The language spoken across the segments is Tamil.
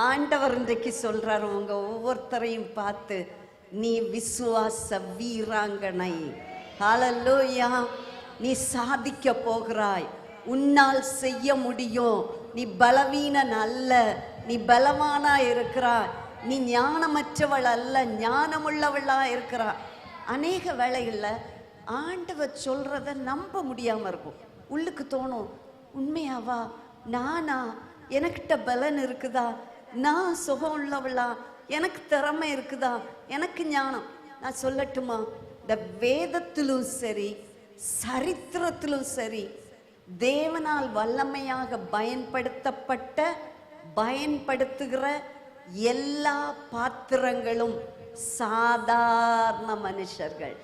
ஆண்டவர் இன்றைக்கு சொல்றாரு உங்க ஒவ்வொருத்தரையும் பார்த்து, நீ விசுவாச வீராங்கனை. ஹல்லேலூயா. நீ சாதிக்க போகிறாய். உன்னால் செய்ய முடியும். நீ பலவீனன் அல்ல, நீ பலவானா இருக்கிறாய். நீ ஞானமற்றவள் அல்ல, ஞானமுள்ளவளா இருக்கிறாய். அநேக வேளைகளில் ஆண்டவர் சொல்றத நம்ப முடியாம இருக்கும். உள்ளுக்கு தோணும், உண்மையாவா, நானா, எனக்கிட்ட பலன் இருக்குதா, நான் சுகம் உள்ளவளா, எனக்கு திறமை இருக்குதா, எனக்கு ஞானம். நான் சொல்லட்டுமா, இந்த வேதத்திலும் சரி சரித்திரத்திலும் சரி தேவனால் வல்லமையாக பயன்படுத்துகிற எல்லா பாத்திரங்களும் சாதாரண மனுஷர்கள்.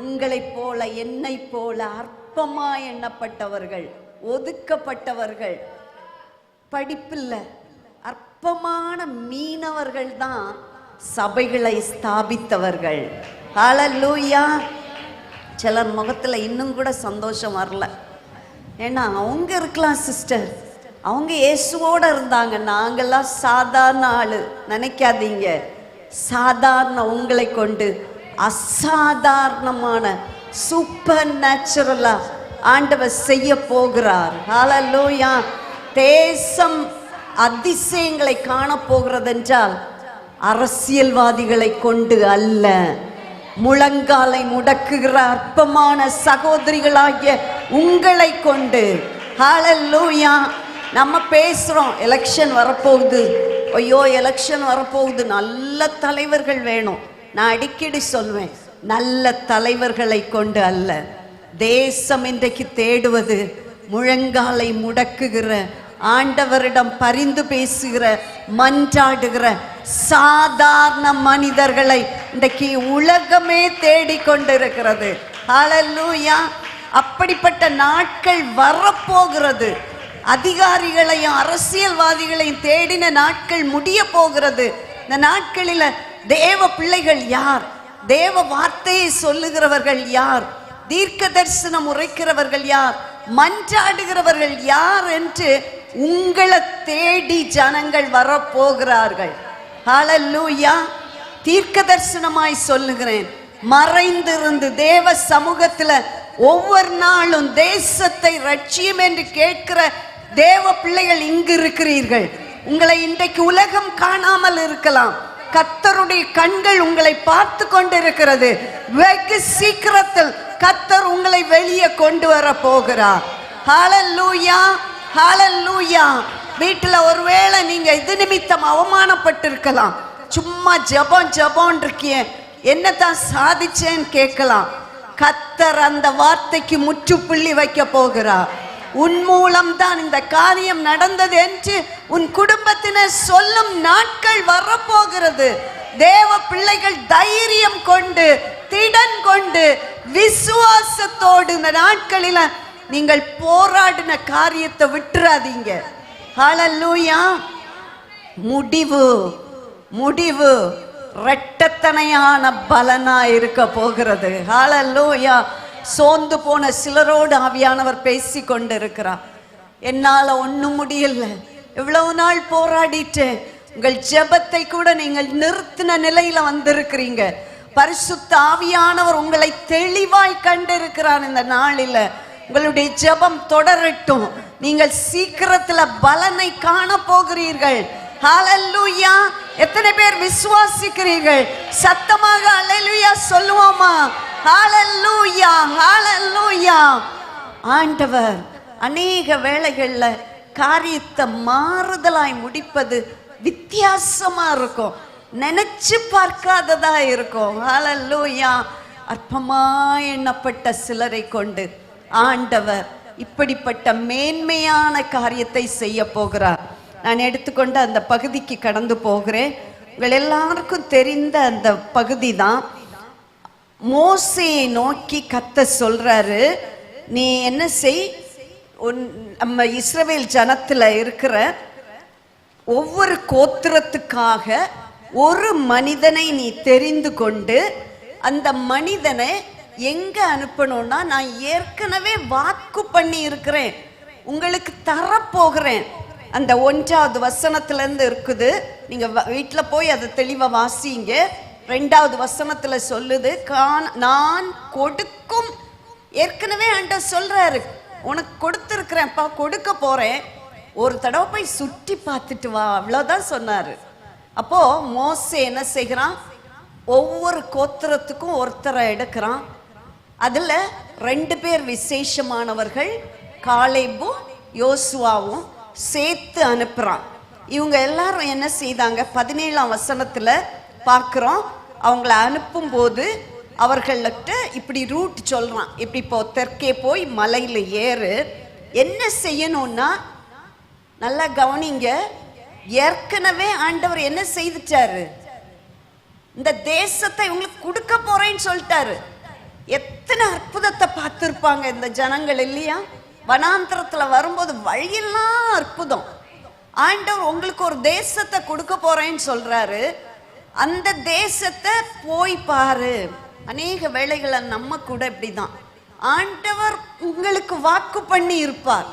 உங்களைப் போல என்னை போல அற்பமாய் எண்ணப்பட்டவர்கள், ஒதுக்கப்பட்டவர்கள், படிப்பில்லை அற்பமான மீனவர்கள் தான் சபைகளை ஸ்தாபித்தவர்கள். ஹல்லேலூயா. சிலர் முகத்துல இன்னும் கூட சந்தோஷம் வரல. ஏன்னா அவங்க இருக்கலாம் சிஸ்டர், அவங்க இயேசுவோட இருந்தாங்க, நாங்கெல்லாம் சாதாரண ஆளு. நினைக்காதீங்க, சாதாரண உங்களை கொண்டு அசாதாரணமான சூப்பர் நேச்சுரலா ஆண்டவர் செய்ய போகிறார். ஹல்லேலூயா. தேசம் அதிசயங்களை காண போகிறது என்றால் அரசியல்வாதிகளை கொண்டு அல்ல, முழங்காலை முடக்குகிற அற்பமான சகோதரிகளாகிய உங்களை கொண்டு. ஹல்லேலூயா. நம்ம பேசுறோம் எலெக்ஷன் வரப்போகுது, ஐயோ எலெக்ஷன் வரப்போகுது, நல்ல தலைவர்கள் வேணும். நான் அடிக்கடி சொல்வேன், நல்ல தலைவர்களை கொண்டு அல்ல. தேசம் இன்றைக்கு தேடுவது முழங்காலை முடக்குகிற, ஆண்டவரிடம் பரிந்து பேசுகிற, மன்றாடுகிற சாதாரண மனிதர்களை இன்றைக்கு உலகமே தேடிக்கொண்டிருக்கிறது. ஹல்லேலூயா. அப்படிப்பட்ட நாட்கள் வரப்போகிறது. அதிகாரிகளையும் அரசியல்வாதிகளையும் தேடின நாட்கள் முடிய போகிறது. இந்த நாட்களில் தேவ பிள்ளைகள் யார், தேவ வார்த்தையை சொல்லுகிறவர்கள் யார், தீர்க்க தரிசனம் உரைக்கிறவர்கள் யார், மன்றாடுகிறவர்கள் யார் என்று உங்களை தேடி ஜனங்கள் வரப்போகிறார்கள். ஹல்லேலூயா. தீர்க்க தரிசனமாய் சொல்லுகிறேன், மறைந்திருந்து தேவ சமூகத்துல ஒவ்வொரு நாளும் தேசத்தை ரட்சியும் என்று கேட்கிற தேவ பிள்ளைகள் இங்கு இருக்கிறீர்கள். உங்களை இன்றைக்கு உலகம் காணாமல் இருக்கலாம், கர்த்தருடைய கண்கள் உங்களை பார்த்து கொண்டிருக்கிறது. வெகு சீக்கிரத்தில் கர்த்தர் உங்களை வெளியே கொண்டு வர போகிறார். ஹல்லேலூயா. ஹல்லேலூயா. வீட்டுல ஒருவேளை நீங்க இது நிமித்தம் அவமானப்பட்டிருக்கலாம், சும்மா ஜபம் இருக்கிய, என்னதான் சாதிச்சேன்னு கேட்கலாம். கர்த்தர் அந்த வார்த்தைக்கு முற்றுப்புள்ளி வைக்க போகிறார். உன் மூலம்தான் இந்த காரியம் நடந்தது என்று உன் குடும்பத்தினர் சொல்லும் நாட்கள் வரப்போகிறது. தேவ பிள்ளைகள் தைரியம் கொண்டு, திடன் கொண்டு, விசுவாசத்தோடு இந்த நாட்களில நீங்கள் போராடின காரியத்தை விட்டுறாதீங்க. ஹல்லேலூயா. முடிவு இரட்டத்தனையான பலனா இருக்க போகிறது. ஹல்லேலூயா. சோர்ந்து போன சிலரோடு ஆவியானவர் பேசி கொண்டிருக்கிறார். என்னால ஒண்ணும் முடியல, இவ்வளவு நாள் போராடிட்டேன். உங்கள் ஜெபத்தை கூட நீங்கள் நிறுத்தின நிலையில வந்திருக்கிறீங்க. பரிசுத்த ஆவியானவர் உங்களை தெளிவாய் கண்டிருக்கிறார். இந்த நாளில உங்களுடைய ஜெபம் தொடரட்டும். நீங்கள் சீக்கிரத்துல பலனை காண போகிறீர்கள். ஹல்லேலூயா. எத்தனை பேர் விசுவாசிக்கிறீர்கள்? சத்தமாக ஹல்லேலூயா சொல்லுவோமா? ஹல்லேலூயா. ஹல்லேலூயா. ஆண்டவர் அநேக வேளைகள்ல காரியத்தை மாறுதலாய் முடிப்பது வித்தியாசமா இருக்கும், நினைச்சு பார்க்காததா இருக்கும். ஹல்லேலூயா. அற்பமாய் எண்ணப்பட்ட சிலரை கொண்டு ஆண்டவர் இப்படிப்பட்ட மேன்மையான காரியத்தை செய்ய போகிறார். நான் எடுத்துக்கொண்டு அந்த பகுதிக்கு கடந்து போகிறேன். உங்கள் எல்லாருக்கும் தெரிந்த அந்த பகுதி தான். மோசேயை நோக்கி கர்த்தர் சொல்றாரு, நீ என்ன செய், நம்ம இஸ்ரவேல் ஜனத்துல இருக்கிற ஒவ்வொரு கோத்திரத்துக்காக ஒரு மனிதனை நீ தெரிந்து கொண்டு அந்த மனிதனை எங்க அனுப்பணும்னா, நான் ஏற்கனவே வாக்கு பண்ணி இருக்கிறேன், உங்களுக்கு தரப்போகிறேன். அந்த 1வது வசனத்துல இருந்து இருக்குது. நீங்க வீட்டுல போய் அதை தெளிவா வாசிங்க. 2வது வசனத்துல சொல்லுது, நான் கொடுக்கும், ஏற்கனவே ஆண்டவர் சொல்றாரு, உனக்கு கொடுத்திருக்கிறேன்ப்பா, கொடுக்க போறேன், ஒரு தடவை போய் சுற்றி பார்த்துட்டு வா, அவ்வளவுதான் சொன்னாரு. அப்போ மோசே என்ன செய்கிறான், ஒவ்வொரு கோத்திரத்துக்கும் ஒருத்தரை எடுக்கிறான். அதுல 2 பேர் விசேஷமானவர்கள், காலேபும் யோசுவாவும் சேர்த்து அனுப்புறான். இவங்க எல்லாரும் என்ன செய்தாங்க, 17ஆம் வசனத்துல பார்க்கிறோம். அவங்கள அனுப்பும் போது அவர்கள்ட்ட இப்படி ரூட் சொல்றான், இப்படி போ, தெற்கே போய் மலையில ஏறு. என்ன செய்யணும்னா நல்லா கவனிங்க, ஏற்கனவே ஆண்டவர் என்ன செய்துட்டாரு, இந்த தேசத்தை உங்களுக்கு கொடுக்க போறேன்னு சொல்லிட்டாரு. எத்தனை அற்புதத்தை பார்த்திருப்பாங்க இந்த ஜனங்கள் இல்லையா? வனாந்திரத்துல வரும்போது வழியெல்லாம் அற்புதம். ஆண்டவர் உங்களுக்கு ஒரு தேசத்தை கொடுக்க போறேன்னு சொல்றாரு. அந்த தேசத்தை போய் பாரு. அநேக வேளைகளை நம்ம கூட இப்படிதான், ஆண்டவர் உங்களுக்கு வாக்கு பண்ணி இருப்பார்,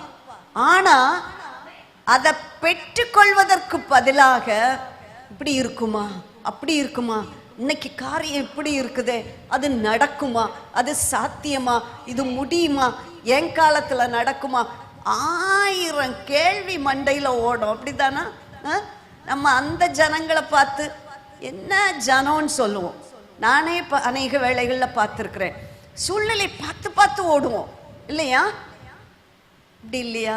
ஆனா அதை பெற்றுக்கொள்வதற்கு பதிலாக இப்படி இருக்குமா, அப்படி இருக்குமா, இன்னைக்கு காரியம் இப்படி இருக்குதே, அது நடக்குமா, அது சாத்தியமா, இது முடியுமா, என் காலத்துல நடக்குமா, 1000 கேள்வி மண்டையில ஓடும். அப்படித்தானா? நம்ம அந்த ஜனங்களை பார்த்து என்ன ஜனம்னு சொல்லுவோம். நானே அநேக வேளைகள்ல பார்த்துருக்கிறேன். சூழ்நிலை பார்த்து பார்த்து ஓடுவோம் இல்லையா? இப்படி இல்லையா?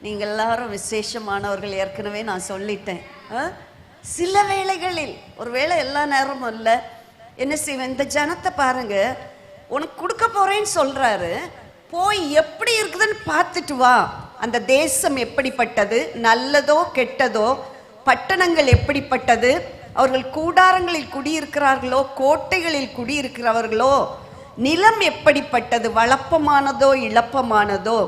நீங்க எல்லாரும் விசேஷமானவர்கள், ஏற்கனவே நான் சொல்லிட்டேன். சில வேளைகளில், ஒருவேளை எல்லா நேரமும் இல்லை, என்ன செய்வேன், இந்த ஜனத்தை பாருங்க, உனக்கு கொடுக்க போறேன்னு சொல்றாரு, போய் எப்படி இருக்குதுன்னு பார்த்துட்டு வா. அந்த தேசம் எப்படிப்பட்டது, நல்லதோ கெட்டதோ, பட்டணங்கள் எப்படிப்பட்டது, அவர்கள் கூடாரங்களில் குடியிருக்கிறார்களோ கோட்டைகளில் குடியிருக்கிறவர்களோ, நிலம் எப்படிப்பட்டது, வளப்பமானதோ இளப்பமானதோ,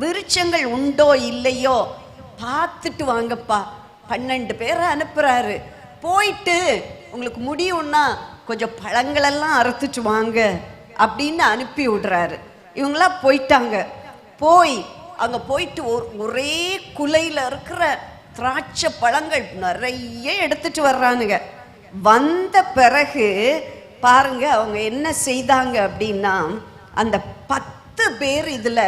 விருட்சங்கள் உண்டோ இல்லையோ, பார்த்துட்டு வாங்கப்பா. 12 பேரை அனுப்புறாரு. போயிட்டு உங்களுக்கு முடியும்னா கொஞ்சம் பழங்களெல்லாம் அறுத்துட்டு வாங்க அப்படின்னு அனுப்பி விடுறாரு. இவங்களாம் போயிட்டாங்க. போய் அங்க போயிட்டு ஒரே குலையில இருக்கிற திராட்சை பழங்கள் நிறைய எடுத்துட்டு வர்றானுங்க. வந்த பிறகு பாருங்க அவங்க என்ன செய்தாங்க அப்படின்னா, அந்த 10 பேர் இதுல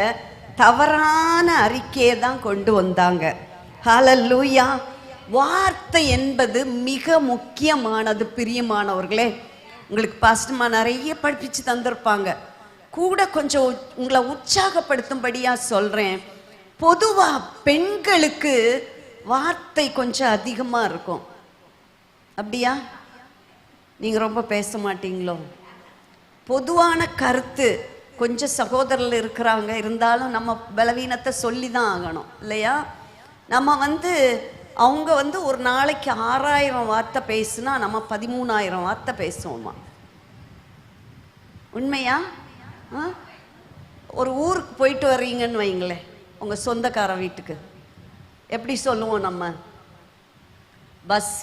தவறான அறிக்கையை தான் கொண்டு வந்தாங்க. ஹல்லேலூயா. வார்த்தை என்பது மிக முக்கியமானது. பிரியமானவர்களே, உங்களுக்கு பாஸ்டர்மா நிறைய படிப்பிச்சு தந்திருப்பாங்க. கூட கொஞ்சம் உங்களை உற்சாகப்படுத்தும்படியா சொல்றேன். பொதுவா பெண்களுக்கு வார்த்தை கொஞ்சம் அதிகமா இருக்கும். அப்படியா? நீங்க ரொம்ப பேச மாட்டீங்களோ? பொதுவான கருத்து கொஞ்சம் சகோதரர்கள் இருக்கிறாங்க, இருந்தாலும் நம்ம பலவீனத்தை சொல்லி தான் ஆகணும் இல்லையா? நம்ம அவங்க ஒரு நாளைக்கு 6000 வார்த்தை பேசுனா நம்ம 13000 வார்த்தை பேசுவோமா? உண்மையா? ஒரு ஊருக்கு போயிட்டு வர்றீங்கன்னு வைங்களேன், உங்க சொந்தக்கார வீட்டுக்கு, எப்படி சொல்லுவோம் நம்ம? பஸ்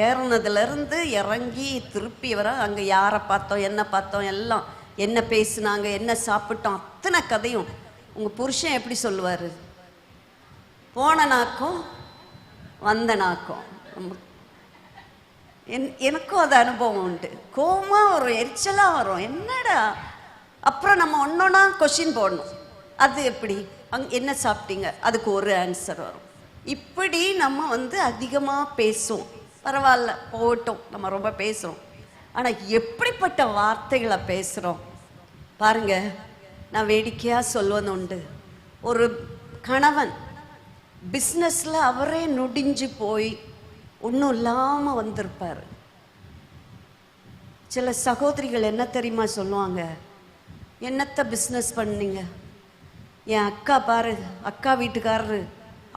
ஏறினதுலேருந்து இறங்கி திருப்பி வர அங்கே யாரை பார்த்தோம், என்ன பார்த்தோம், எல்லாம் என்ன பேசுனாங்க, என்ன சாப்பிட்டோம், அத்தனை கதையும் உங்கள் புருஷன் எப்படி சொல்லுவார்? போன நாக்கம் வந்த நாக்கம். எனக்கும் அது அனுபவம் உண்டு. கோவமாக வரும், எரிச்சலாக வரும், என்னடா. அப்புறம் நம்ம ஒன்றொன்னா கொஷின் போடணும். அது எப்படி, என்ன சாப்பிட்டீங்க, அதுக்கு ஒரு ஆன்சர் வரும். இப்படி நம்ம அதிகமாக பேசுவோம். பரவாயில்ல, போட்டோம், நம்ம ரொம்ப பேசுகிறோம். ஆனால் எப்படிப்பட்ட வார்த்தைகளை பேசுகிறோம் பாருங்க. நான் வேடிக்கையாக சொல்வது உண்டு. ஒரு கணவன் பிஸ்னஸில் அவரே நொடிஞ்சு போய் ஒன்றும் இல்லாமல் வந்திருப்பார். சில சகோதரிகள் என்ன தெரியுமா சொல்லுவாங்க, என்னத்தை பிஸ்னஸ் பண்ணீங்க, என் அக்கா பாரு, அக்கா வீட்டுக்காரரு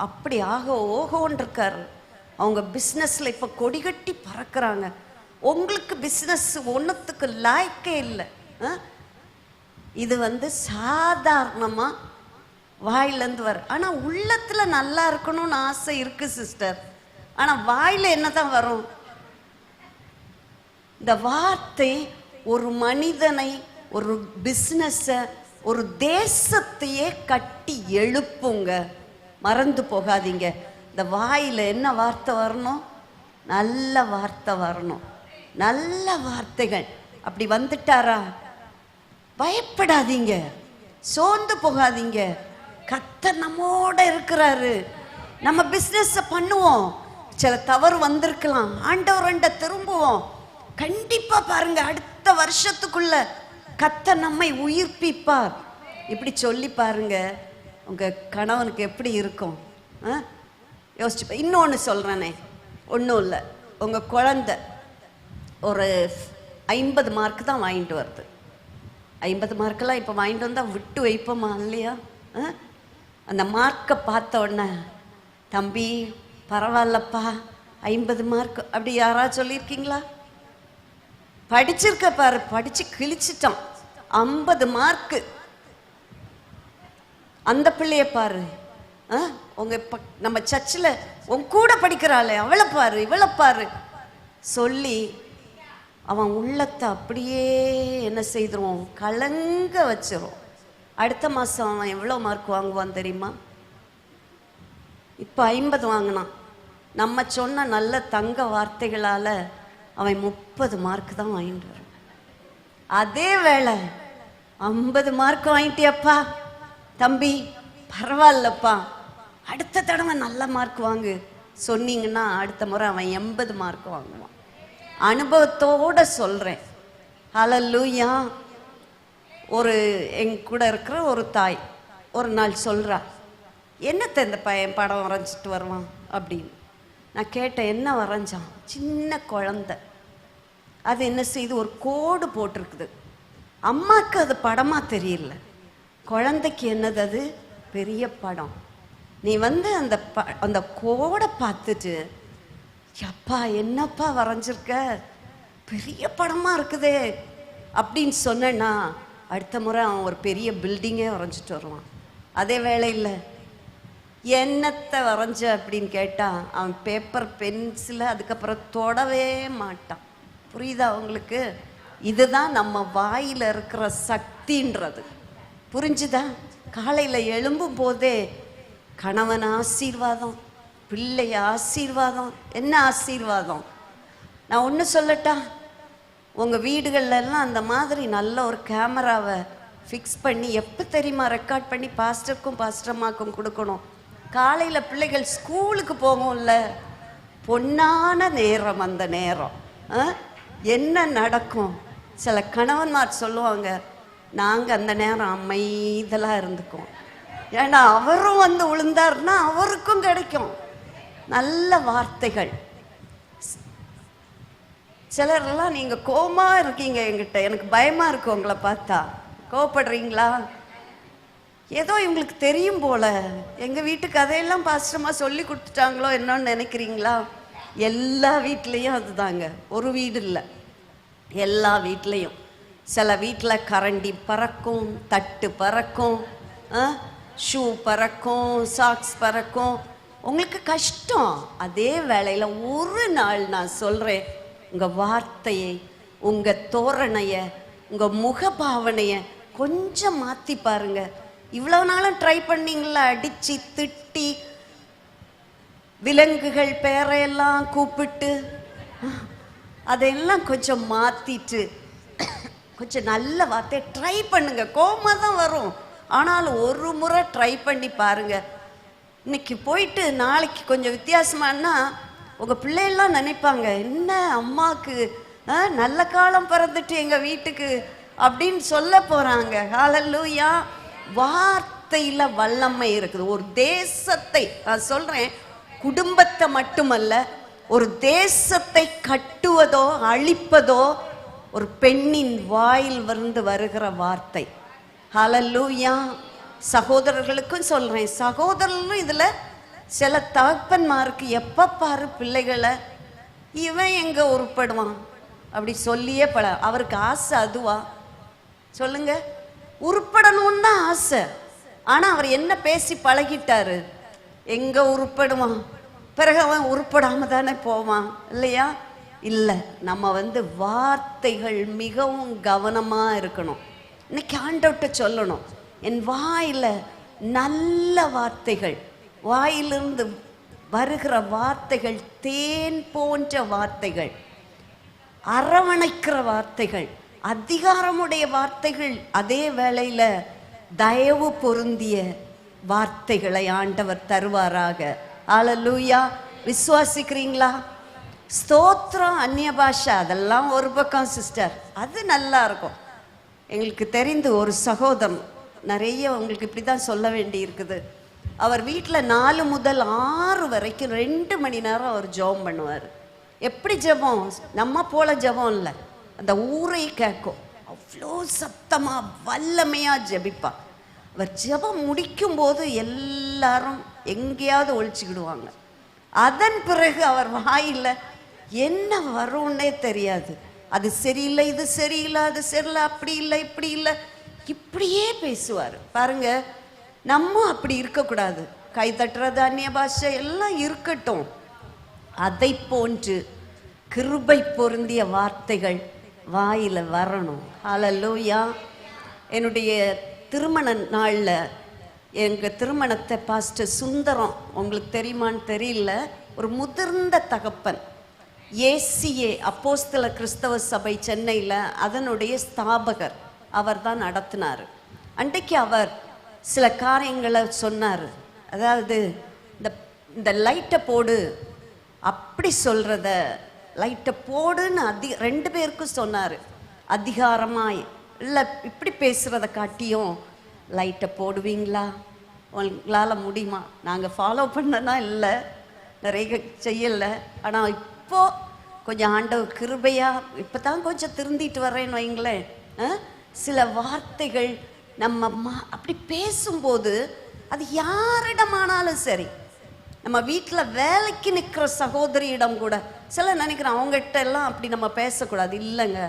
அப்படி ஆக ஓகோன்னு இருக்காரு, அவங்க பிஸ்னஸில் இப்போ கொடிகட்டி பறக்கிறாங்க, உங்களுக்கு பிஸ்னஸ் ஒன்றுத்துக்கு லாய்க்கே இல்லை. இது சாதாரணமாக வாயிலேருந்து வர, ஆனால் உள்ளத்தில் நல்லா இருக்கணும்னு ஆசை இருக்குது சிஸ்டர். ஆனால் வாயில் என்ன தான் வரும்? இந்த வார்த்தை ஒரு மனிதனை, ஒரு பிஸ்னஸை, ஒரு தேசத்தையே கட்டி எழுப்புங்க. மறந்து போகாதீங்க. இந்த வாயில் என்ன வார்த்தை வரணும்? நல்ல வார்த்தை வரணும். நல்ல வார்த்தைகள் அப்படி வந்துட்டாரா, பயப்படாதீங்க, சோர்ந்து போகாதீங்க. கர்த்தர் நம்மோட இருக்கிறாரு. நம்ம பிஸ்னஸ் பண்ணுவோம். சில தவறு வந்திருக்கலாம், ஆண்டவரண்ட திரும்புவோம். கண்டிப்பா பாருங்க, அடுத்த வருஷத்துக்குள்ள கர்த்தர் நம்மை உயிர்ப்பிப்பார். இப்படி சொல்லி பாருங்க, உங்க கணவனுக்கு எப்படி இருக்கும் யோசிச்சு. இன்னொன்று சொல்றேனே, ஒன்றும் இல்லை, உங்க குழந்தை ஒரு 50 மார்க் தான் வாங்கிட்டு வருது. 50 மார்க்கெல்லாம் இப்போ வாங்கிட்டு வந்தால் விட்டு வைப்போமா இல்லையா? அந்த மார்க்கை பார்த்த உடனே, தம்பி பரவாயில்லப்பா 50 மார்க் அப்படி யாராவது சொல்லியிருக்கீங்களா? படிச்சிருக்க பாரு, படிச்சு கிழிச்சிட்டான் 50 மார்க்கு. அந்த பிள்ளைய பாரு, உங்க நம்ம சர்ச்சில் உன் கூட படிக்கிறாளே அவளை பாரு, இவளை பாரு சொல்லி அவன் உள்ளத்தை அப்படியே என்ன செய்துருவோம், கலங்க வச்சிரும். அடுத்த மாதம் அவன் எவ்வளோ மார்க் வாங்குவான் தெரியுமா? இப்போ 50 வாங்கினான். நம்ம சொன்ன நல்ல தங்க வார்த்தைகளால் அவன் 30 மார்க் தான் வாங்கிட்டு வரான். அதே வேளை 50 மார்க் வாங்கிட்டியப்பா தம்பி, பரவாயில்லப்பா, அடுத்த தடவை நல்ல மார்க் வாங்கு சொன்னீங்கன்னா அடுத்த முறை அவன் 80 மார்க் வாங்குவான். அனுபவத்தோட சொல்கிறேன். ஹல்லேலூயா. ஒரு எங்க கூட இருக்கிற ஒரு தாய் ஒரு நாள் சொல்கிறா, என்னத்தை இந்த பையன் படம் வரைஞ்சிட்டு வருவான் அப்படின்னு. நான் கேட்டேன், என்ன வரைஞ்சான்? சின்ன குழந்தை, அது என்ன செய்து ஒரு கோடு போட்டிருக்குது. அம்மாவுக்கு அது படமாக தெரியல, குழந்தைக்கு என்னது அது பெரிய படம். நீ அந்த கோடை பார்த்துட்டு, அப்பா என்னப்பா வரைஞ்சிருக்க, பெரிய படமாக இருக்குதே அப்படின்னு சொன்னா அடுத்த முறை அவன் ஒரு பெரிய பில்டிங்கே வரைஞ்சிட்டு வருவான். அதே வேளையில் என்னத்தை வரைஞ்ச அப்படின்னு கேட்டால் அவன் பேப்பர் பென்சிலை அதுக்கப்புறம் தொடவே மாட்டான். புரியுதா உங்களுக்கு? இதுதான் நம்ம வாயில் இருக்கிற சக்தின்றது. புரிஞ்சுதா? காலையில் எழும்பும் போதே கணவன் ஆசீர்வாதம், பிள்ளை ஆசீர்வாதம். என்ன ஆசீர்வாதம்? நான் ஒன்று சொல்லட்டா, உங்கள் வீடுகள்லாம் அந்த மாதிரி நல்ல ஒரு கேமராவை ஃபிக்ஸ் பண்ணி எப்போ தெரியுமா ரெக்கார்ட் பண்ணி பாஸ்டருக்கும் பாஸ்டர்மாக்கும் கொடுக்கணும். காலையில் பிள்ளைகள் ஸ்கூலுக்கு போகும்ல, பொன்னான நேரம். அந்த நேரம் என்ன நடக்கும்? சில கணவன்மார் சொல்லுவாங்க, நாங்கள் அந்த நேரம் அமைதலாக இருந்துக்குவோம். ஏன்னா அவரும் வந்து விழுந்தாருன்னா அவருக்கும் கிடைக்கும் நல்ல வார்த்தைகள். சிலரெல்லாம் நீங்கள் கோமா இருக்கீங்க என்கிட்ட, எனக்கு பயமாக இருக்கு உங்களை பார்த்தா. கோவப்படுறீங்களா? ஏதோ இவங்களுக்கு தெரியும் போல, எங்கள் வீட்டு கதையெல்லாம் பாஸ்டமாக சொல்லி கொடுத்துட்டாங்களோ என்னன்னு நினைக்கிறீங்களா? எல்லா வீட்லேயும் அதுதாங்க. ஒரு வீடு இல்லை, எல்லா வீட்லேயும். சில வீட்டில் கரண்டி பறக்கும், தட்டு பறக்கும், ஷூ பறக்கும், சாக்ஸ் பறக்கும். உங்களுக்கு கஷ்டம். அதே வேளையில் ஒரு நாள் நான் சொல்கிறேன், உங்கள் வார்த்தையை, உங்கள் தோரணையை, உங்கள் முகபாவனையை கொஞ்சம் மாற்றி பாருங்க. இவ்வளோ நாளும் ட்ரை பண்ணீங்களா? அடித்து திட்டி விலங்குகள் பேரையெல்லாம் கூப்பிட்டு, அதையெல்லாம் கொஞ்சம் மாற்றிட்டு கொஞ்சம் நல்ல வார்த்தையை ட்ரை பண்ணுங்க. கோபமாக தான் வரும், ஆனாலும் ஒரு முறை ட்ரை பண்ணி பாருங்க. இன்னைக்கு போயிட்டு நாளைக்கு கொஞ்சம் வித்தியாசமானா உங்கள் பிள்ளையெல்லாம் நினைப்பாங்க, என்ன அம்மாவுக்கு நல்ல காலம் பிறந்துட்டு எங்கள் வீட்டுக்கு அப்படின்னு சொல்ல போகிறாங்க. ஹல்லேலூயா. வார்த்தையில் வல்லமை இருக்குது. ஒரு தேசத்தை, நான் சொல்கிறேன், குடும்பத்தை மட்டுமல்ல, ஒரு தேசத்தை கட்டுவதோ அழிப்பதோ ஒரு பெண்ணின் வாயில் வந்து வருகிற வார்த்தை. ஹல்லேலூயா. சகோதரர்களுக்கும் சொல்கிறேன், சகோதரர்களும் இதில் சில தகப்பன்மாருக்கு எப்போ பாரு பிள்ளைகளை, இவன் எங்கே உருப்படுவான் அப்படி சொல்லியே அவருக்கு ஆசை அதுவா சொல்லுங்க? உருப்படணும்னு தான் ஆசை. ஆனால் அவர் என்ன பேசி பழகிட்டாரு? எங்கே உருப்படுவான், பிறகு அவன் உருப்படாம தானே போவான் இல்லையா? இல்லை, நம்ம வார்த்தைகள் மிகவும் கவனமாக இருக்கணும். இன்னைக்கு ஆண்டவர்கிட்ட சொல்லணும், என் வாயில் நல்ல வார்த்தைகள் வாயிலிருந்து வருகிற வார்த்தைகள் தேன் போன்ற வார்த்தைகள், அரவணைக்கிற வார்த்தைகள், அதிகாரமுடைய வார்த்தைகள், அதே வேளையில் தயவு பொருந்திய வார்த்தைகளை ஆண்டவர் தருவாராக. ஹல்லேலூயா. விசுவாசிக்கிறீங்களா? ஸ்தோத்திரம். அந்நிய பாஷை அதெல்லாம் ஒரு பக்கம் சிஸ்டர், அது நல்லா இருக்கும். எங்களுக்கு தெரிந்து ஒரு சகோதரன், நிறைய உங்களுக்கு இப்படி தான் சொல்ல வேண்டி இருக்குது. அவர் வீட்டில் 4 முதல் 6 வரைக்கும் 2 மணி நேரம் அவர் ஜெபம் பண்ணுவார். எப்படி ஜெபம்? நம்ம போல ஜெபம் இல்லை, அந்த ஊரை கேட்கும். அவ்வளோ சத்தமாக வல்லமையாக ஜெபிப்பார். அவர் ஜெபம் முடிக்கும் போது எல்லாரும் எங்கேயாவது ஒழிச்சுக்கிடுவாங்க. அதன் பிறகு அவர் வாயில் என்ன வரும்னே தெரியாது. அது சரியில்லை, இது சரியில்லை, அது சரியில்லை, அப்படி இல்லை, இப்படி இல்லை, இப்படியே பேசுவார். பாருங்க, நம்ம அப்படி இருக்கக்கூடாது. கை தட்டுறது, அந்நிய பாஷை எல்லாம் இருக்கட்டும். அதை போன்று கிருபை பொருந்திய வார்த்தைகள் வாயில் வரணும். ஹல்லேலூயா. என்னுடைய திருமண நாளில் எங்கள் திருமணத்தை பாஸ்டர் சுந்தரம், உங்களுக்கு தெரியுமான்னு தெரியல, ஒரு முதிர்ந்த தகப்பன், ஏசிஏ அப்போஸ்தல கிறிஸ்தவ சபை சென்னையில் அதனுடைய ஸ்தாபகர், அவர் தான் நடத்தினார். அன்றைக்கு அவர் சில காரியங்களை சொன்னார். அதாவது இந்த லைட்டை போடு அப்படி சொல்கிறத, லைட்டை போடுன்னு 2 பேருக்கும் சொன்னார். அதிகாரமாக இல்லை, இப்படி பேசுகிறத காட்டியும் லைட்டை போடுவீங்களா, உங்களால் முடியுமா? நாங்கள் ஃபாலோ பண்ணனா இல்லை, நிறைய செய்யலை. ஆனால் இப்போது கொஞ்சம் ஆண்டவர் கிருபையாக இப்போ தான் கொஞ்சம் திருந்திட்டு வர்றேன்னு வைங்களேன். சில வார்த்தைகள் நம்ம அப்படி பேசும்போது, அது யாரிடமானாலும் சரி, நம்ம வீட்டில் வேலைக்கு நிற்கிற சகோதரியிடம் கூட, சில நினைக்கிறோம் அவங்ககிட்ட எல்லாம் அப்படி நம்ம பேசக்கூடாது. இல்லைங்க,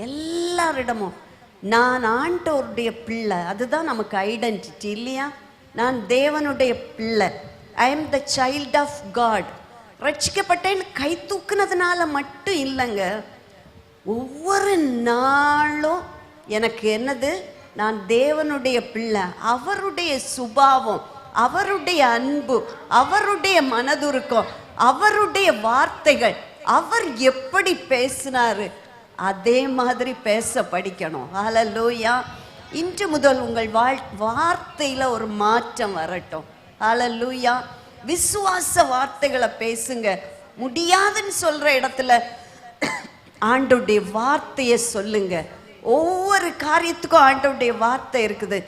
எல்லாரிடமும் நான் ஆண்டவருடைய பிள்ளை, அதுதான் நமக்கு ஐடென்டிட்டி இல்லையா? நான் தேவனுடைய பிள்ளை, I am the child of God. ரட்சிக்கப்பட்டேன்னு கை தூக்குனதுனால மட்டும் இல்லைங்க, ஒவ்வொரு நாளும் எனக்கு என்னது, நான் தேவனுடைய பிள்ளை, அவருடைய சுபாவம், அவருடைய அன்பு, அவருடைய மனதுருக்கம், அவருடைய வார்த்தைகள், அவர் எப்படி பேசினாரு அதே மாதிரி பேச படிக்கணும். ஹல்லேலூயா. இன்று முதல் உங்கள் வார்த்தையில் ஒரு மாற்றம் வரட்டும். ஹல்லேலூயா. விசுவாச வார்த்தைகளை பேசுங்க. முடியாதுன்னு சொல்ற இடத்துல ஆண்டவருடைய வார்த்தையை சொல்லுங்க. ஒவ்வொரு காரியத்துக்கும் ஆண்டவருடைய வார்த்தை இருக்குது.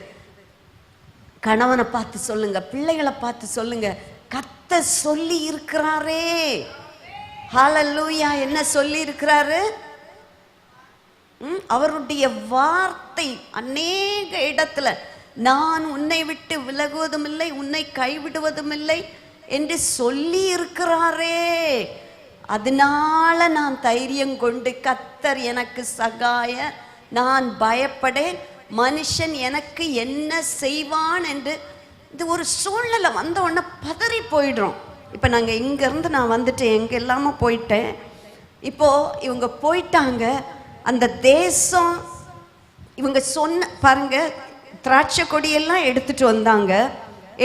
கணவனை பார்த்து சொல்லுங்க, பிள்ளைகளை பார்த்து சொல்லுங்க, கர்த்தர் சொல்லி இருக்கிறாரே. ஹல்லேலூயா. என்ன சொல்லி இருக்கிறாரு? அவருடைய வார்த்தை அநேக இடத்துல, நான் உன்னை விட்டு விலகுவதும் இல்லை, உன்னை கைவிடுவதும் இல்லை என்று சொல்லி இருக்கிறாரே. அதனால நான் தைரியம் கொண்டு, கர்த்தர் எனக்கு சகாய, நான் பயப்படேன், மனுஷன் எனக்கு என்ன செய்வான் என்று. இது ஒரு சூழ்நிலை வந்த உடனே பதறி போயிடுறோம். இப்போ நாங்கள் இங்கேருந்து நான் வந்துட்டேன், எங்கே இல்லாமல் போயிட்டேன். இப்போது இவங்க போயிட்டாங்க, அந்த தேசம் இவங்க சொன்ன பாருங்க, திராட்சை கொடியெல்லாம் எடுத்துட்டு வந்தாங்க.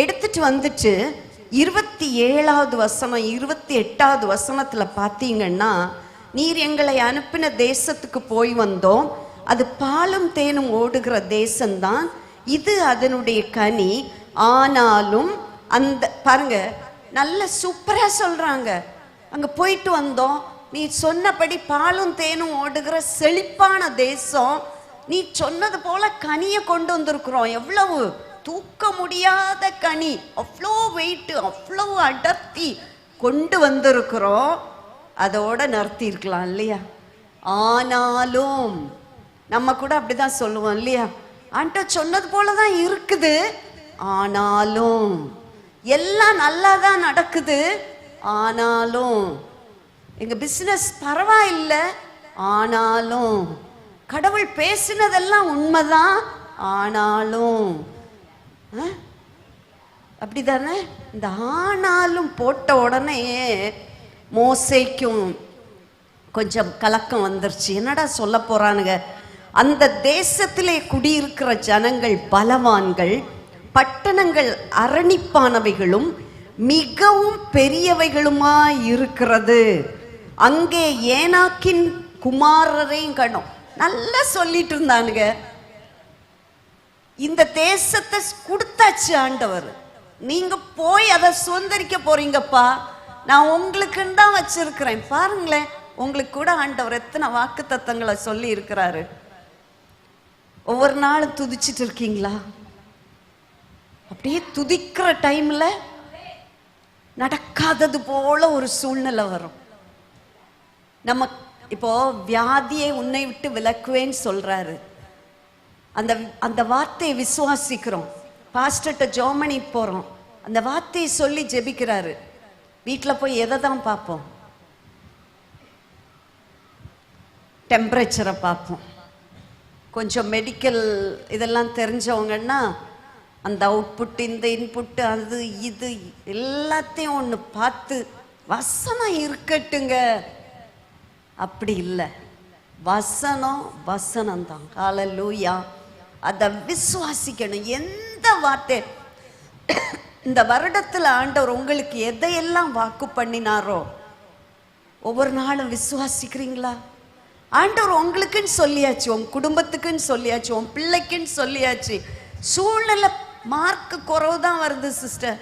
எடுத்துட்டு வந்துட்டு 27வது வசனம் 28வது வசனத்தில் பார்த்தீங்கன்னா, நீர் எங்களை அனுப்பின தேசத்துக்கு போய் வந்தோம், அது பாலும் தேனும் ஓடுகிற தேசம்தான், இது அதனுடைய கனி, ஆனாலும் அந்த பாருங்க, நல்ல சூப்பராக சொல்கிறாங்க. அங்கே போயிட்டு வந்தோம், நீ சொன்னபடி பாலும் தேனும் ஓடுகிற செழிப்பான தேசம், நீ சொன்னது போல கனியை கொண்டு வந்திருக்கிறோம். எவ்வளவு தூக்க முடியாத கனி, அவ்வளோ வெயிட்டு, அவ்வளோ அடர்த்தி கொண்டு வந்திருக்கிறோம். அதோட நிறுத்தி இருக்கலாம் இல்லையா? ஆனாலும் நம்ம கூட அப்படிதான் சொல்லுவோம் இல்லையா? ஆண்டவர் சொன்னது போல தான் இருக்குது, ஆனாலும் எல்லாம் நல்லா தான் நடக்குது, ஆனாலும் எங்க பிசினஸ் பரவாயில்லை, ஆனாலும் கடவுள் பேசினதெல்லாம் உண்மைதான், ஆனாலும் அப்படிதானே? இந்த ஆனாலும் போட்ட உடனே மோசேக்கும் கொஞ்சம் கலக்கம் வந்துருச்சு. என்னடா சொல்ல போறானுங்க? அந்த தேசத்திலே குடியிருக்கிற ஜனங்கள் பலவான்கள், பட்டணங்கள் அரணிப்பானவைகளும் மிகவும் பெரியவைகளுமாய் இருக்கிறது. அங்கே ஏனாக்கின் குமாரரையும் கண்டோம். நல்லா சொல்லிட்டு இருந்தானுங்க. இந்த தேசத்தை கொடுத்தாச்சு ஆண்டவர், நீங்க போய் அதை சுதந்திரிக்க போறீங்கப்பா, நான் உங்களுக்குன்னு தான் வச்சிருக்கிறேன். பாருங்களேன், உங்களுக்கு கூட ஆண்டவர் எத்தனை வாக்கு தத்தங்களை சொல்லி இருக்கிறாரு. ஒவ்வொரு நாளும் துதிச்சிட்டு இருக்கீங்களா? அப்படியே துதிக்கிற டைம்ல நடக்காதது போல ஒரு சூழ்நிலை வரும். நம்ம இப்போ வியாதியை உன்னை விட்டு விலக்குவேன்னு சொல்றாரு. அந்த வார்த்தையை விசுவாசிக்கிறோம். பாஸ்டர்ட்ட ஜெர்மனி போறோம், அந்த வார்த்தையை சொல்லி ஜெபிக்கிறாரு. வீட்டில் போய் எதை தான் பார்ப்போம்? டெம்பரேச்சரை பார்ப்போம். கொஞ்சம் மெடிக்கல் இதெல்லாம் தெரிஞ்சவங்கன்னா அந்த அவுட்புட், இந்த இன்புட்டு, அது இது எல்லாத்தையும் ஒன்று பார்த்து வசனம் இருக்கட்டுங்க. அப்படி இல்லை, வசனம் வசனம்தான். ஹல்லேலூயா. அதை விசுவாசிக்கணும். எந்த வார்த்தை இந்த வருடத்தில் ஆண்டவர் உங்களுக்கு எதையெல்லாம் வாக்கு பண்ணினாரோ ஒவ்வொரு நாளும் விசுவாசிக்கிறீங்களா? ஆண்டவர் உங்களுக்குன்னு சொல்லியாச்சு, உன் குடும்பத்துக்குன்னு சொல்லியாச்சு, உன் பிள்ளைக்குன்னு சொல்லியாச்சு. சூழ்நிலை மார்க்கு குறவு தான் வருது சிஸ்டர்,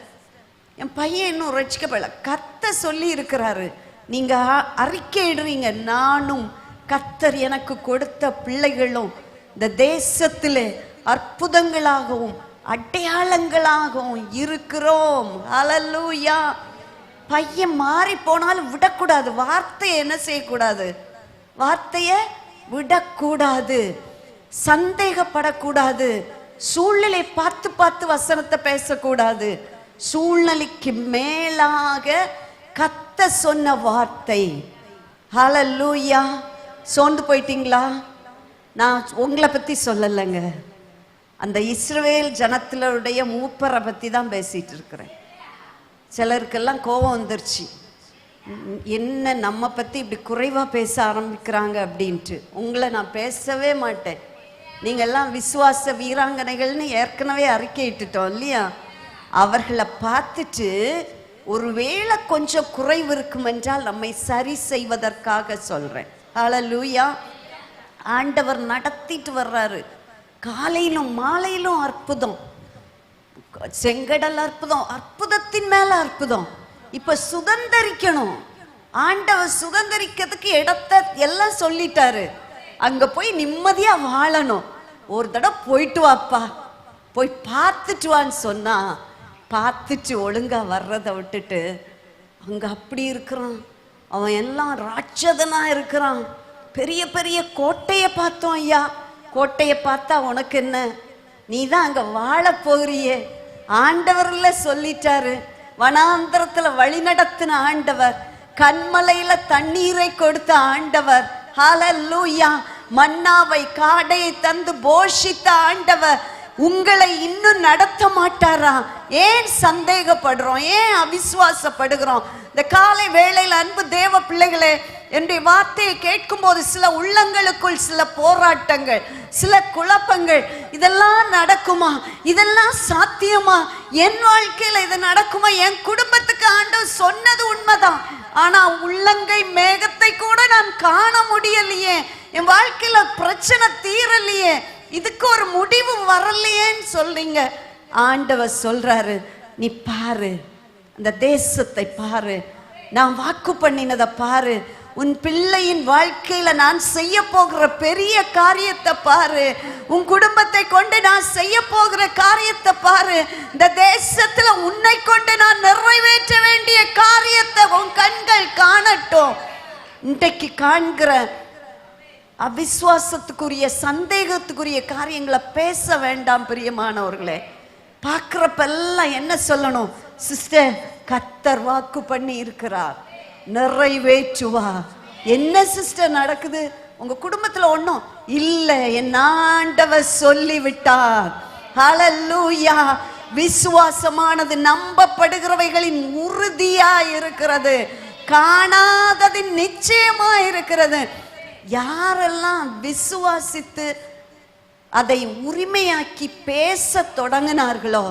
என் பையன் இன்னும் ரட்சிக்கப்படல, கர்த்தர் சொல்லி இருக்கிறாரு. நீங்க அறிக்கையிடுறீங்க, நானும் கர்த்தர் எனக்கு கொடுத்த பிள்ளைகளும் இந்த தேசத்திலே அற்புதங்களாகவும் அடையாளங்களாகவும் இருக்கிறோம். ஹல்லேலூயா. பையன் மாறி போனாலும் விடக்கூடாது. வார்த்தையை என்ன செய்யக்கூடாது? வார்த்தையை விடக்கூடாது, சந்தேகப்படக்கூடாது, சூழ்நிலை பார்த்து பார்த்து வசனத்தை பேசக்கூடாது. சூழ்நிலைக்கு மேலாக கத்த சொன்ன வார்த்தை. ஹல்லேலூயா. சோர்ந்து போயிட்டீங்களா? நான் உங்களை பத்தி சொல்லலைங்க, அந்த இஸ்ரவேல் ஜனத்தினுடைய மூப்பரை பத்தி தான் பேசிட்டு இருக்கிறேன். சிலருக்கெல்லாம் கோபம் வந்துருச்சு, என்ன நம்ம பத்தி இப்படி குறைவா பேச ஆரம்பிக்கிறாங்க அப்படின்ட்டு. உங்களை நான் பேசவே மாட்டேன். நீங்கள்லாம் விசுவாச வீராங்கனைகள்னு ஏற்கனவே அறிக்கையிட்டுட்டோம் இல்லையா? அவர்களை பார்த்துட்டு ஒருவேளை கொஞ்சம் குறைவு இருக்கும் என்றால் நம்மை சரி செய்வதற்காக சொல்றேன். ஹல்லேலூயா. ஆண்டவர் நடத்திட்டு வர்றாரு. காலையிலும் மாலையிலும் அற்புதம், செங்கடல் அற்புதம், அற்புதத்தின் மேல அற்புதம். இப்ப சுதந்திரிக்கணும். ஆண்டவர் சுதந்திரிக்கிறதுக்கு இடத்தை எல்லாம் சொல்லிட்டாரு. அங்க போய் நிம்மதியா வாழணும். ஒரு தடவை போயிட்டு வாப்பா, போய் பார்த்துட்டு வான்னு சொன்னா பார்த்துட்டு ஒழுங்கா வர்றதை விட்டுட்டு அங்க அப்படி இருக்கிறான். அவன் எல்லாம் ராட்சதனா இருக்கிறான். பெரிய பெரிய கோட்டையை பார்த்தோம் ஐயா. கோட்டையை பார்த்தா உனக்கு என்ன? நீ தான் அங்க வாழ போகிறியே. ஆண்டவர்ல சொல்லிட்டாரு. வனாந்திரத்துல வழி நடத்தின ஆண்டவர், கண்மலையில தண்ணீரை கொடுத்த ஆண்டவர். ஹல்லேலூயா. மன்னாவை காடையை தந்து போஷித்த ஆண்டவர் உங்களை இன்னும் நடத்த மாட்டாரா? ஏன் சந்தேகப்படுறோம்? ஏன் அவிசுவாசப்படுகிறோம்? இந்த காலை வேளையில் அன்பு தேவ பிள்ளைகளே, என்னுடைய வார்த்தையை கேட்கும் போது சில உள்ளங்களுக்குள் சில போராட்டங்கள், சில குழப்பங்கள். இதெல்லாம் நடக்குமா? இதெல்லாம் சாத்தியமா? என் வாழ்க்கையில இது நடக்குமா? என் குடும்பத்துக்கு ஆண்டவர் சொன்னது உண்மைதான், ஆனா உள்ளங்கை மேகத்தை கூட நான் காண முடியலையே. என் வாழ்க்கையில பிரச்சனை தீரலையே, இதுக்கு ஒரு முடிவு வரலையேன்னு சொல்றீங்க. ஆண்டவர் சொல்றாரு, நீ பாரு, அந்த தேசத்தை பாரு, நான் வாக்கு பண்ணினதை பாரு, உன் பிள்ளையின் வாழ்க்கையில நான் செய்ய போகிற பெரிய காரியத்தை பாரு, உன் குடும்பத்தை கொண்டு நான் செய்ய போகிற காரியத்தை பாரு, இந்த தேசத்துல உன்னை கொண்டு நான் நிறைவேற்ற வேண்டிய காரியத்தை உன் கண்கள் காணட்டும். இன்றைக்கு காண்கிற அவிசுவாசத்துக்குரிய சந்தேகத்துக்குரிய காரியங்களை பேச வேண்டாம் பிரியமானவர்களே. பார்க்கிறப்பெல்லாம் என்ன சொல்லணும்? சிஸ்டர், கர்த்தர் வாக்கு பண்ணி இருக்கிறார், நிறைவேற்றுவா. என்ன சிஸ்டர் நடக்குது உங்க குடும்பத்துல? ஒண்ணும் இல்ல, என் ஆண்டவர் சொல்லிவிட்டார். ஹல்லேலூயா. விசுவாசமானது நம்பப்படுகிறவைகளின் உறுதியா இருக்கிறது, காணாததின் நிச்சயமா இருக்கிறது. யாரெல்லாம் விசுவாசித்து அதை உரிமையாக்கி பேச தொடங்கினார்களோ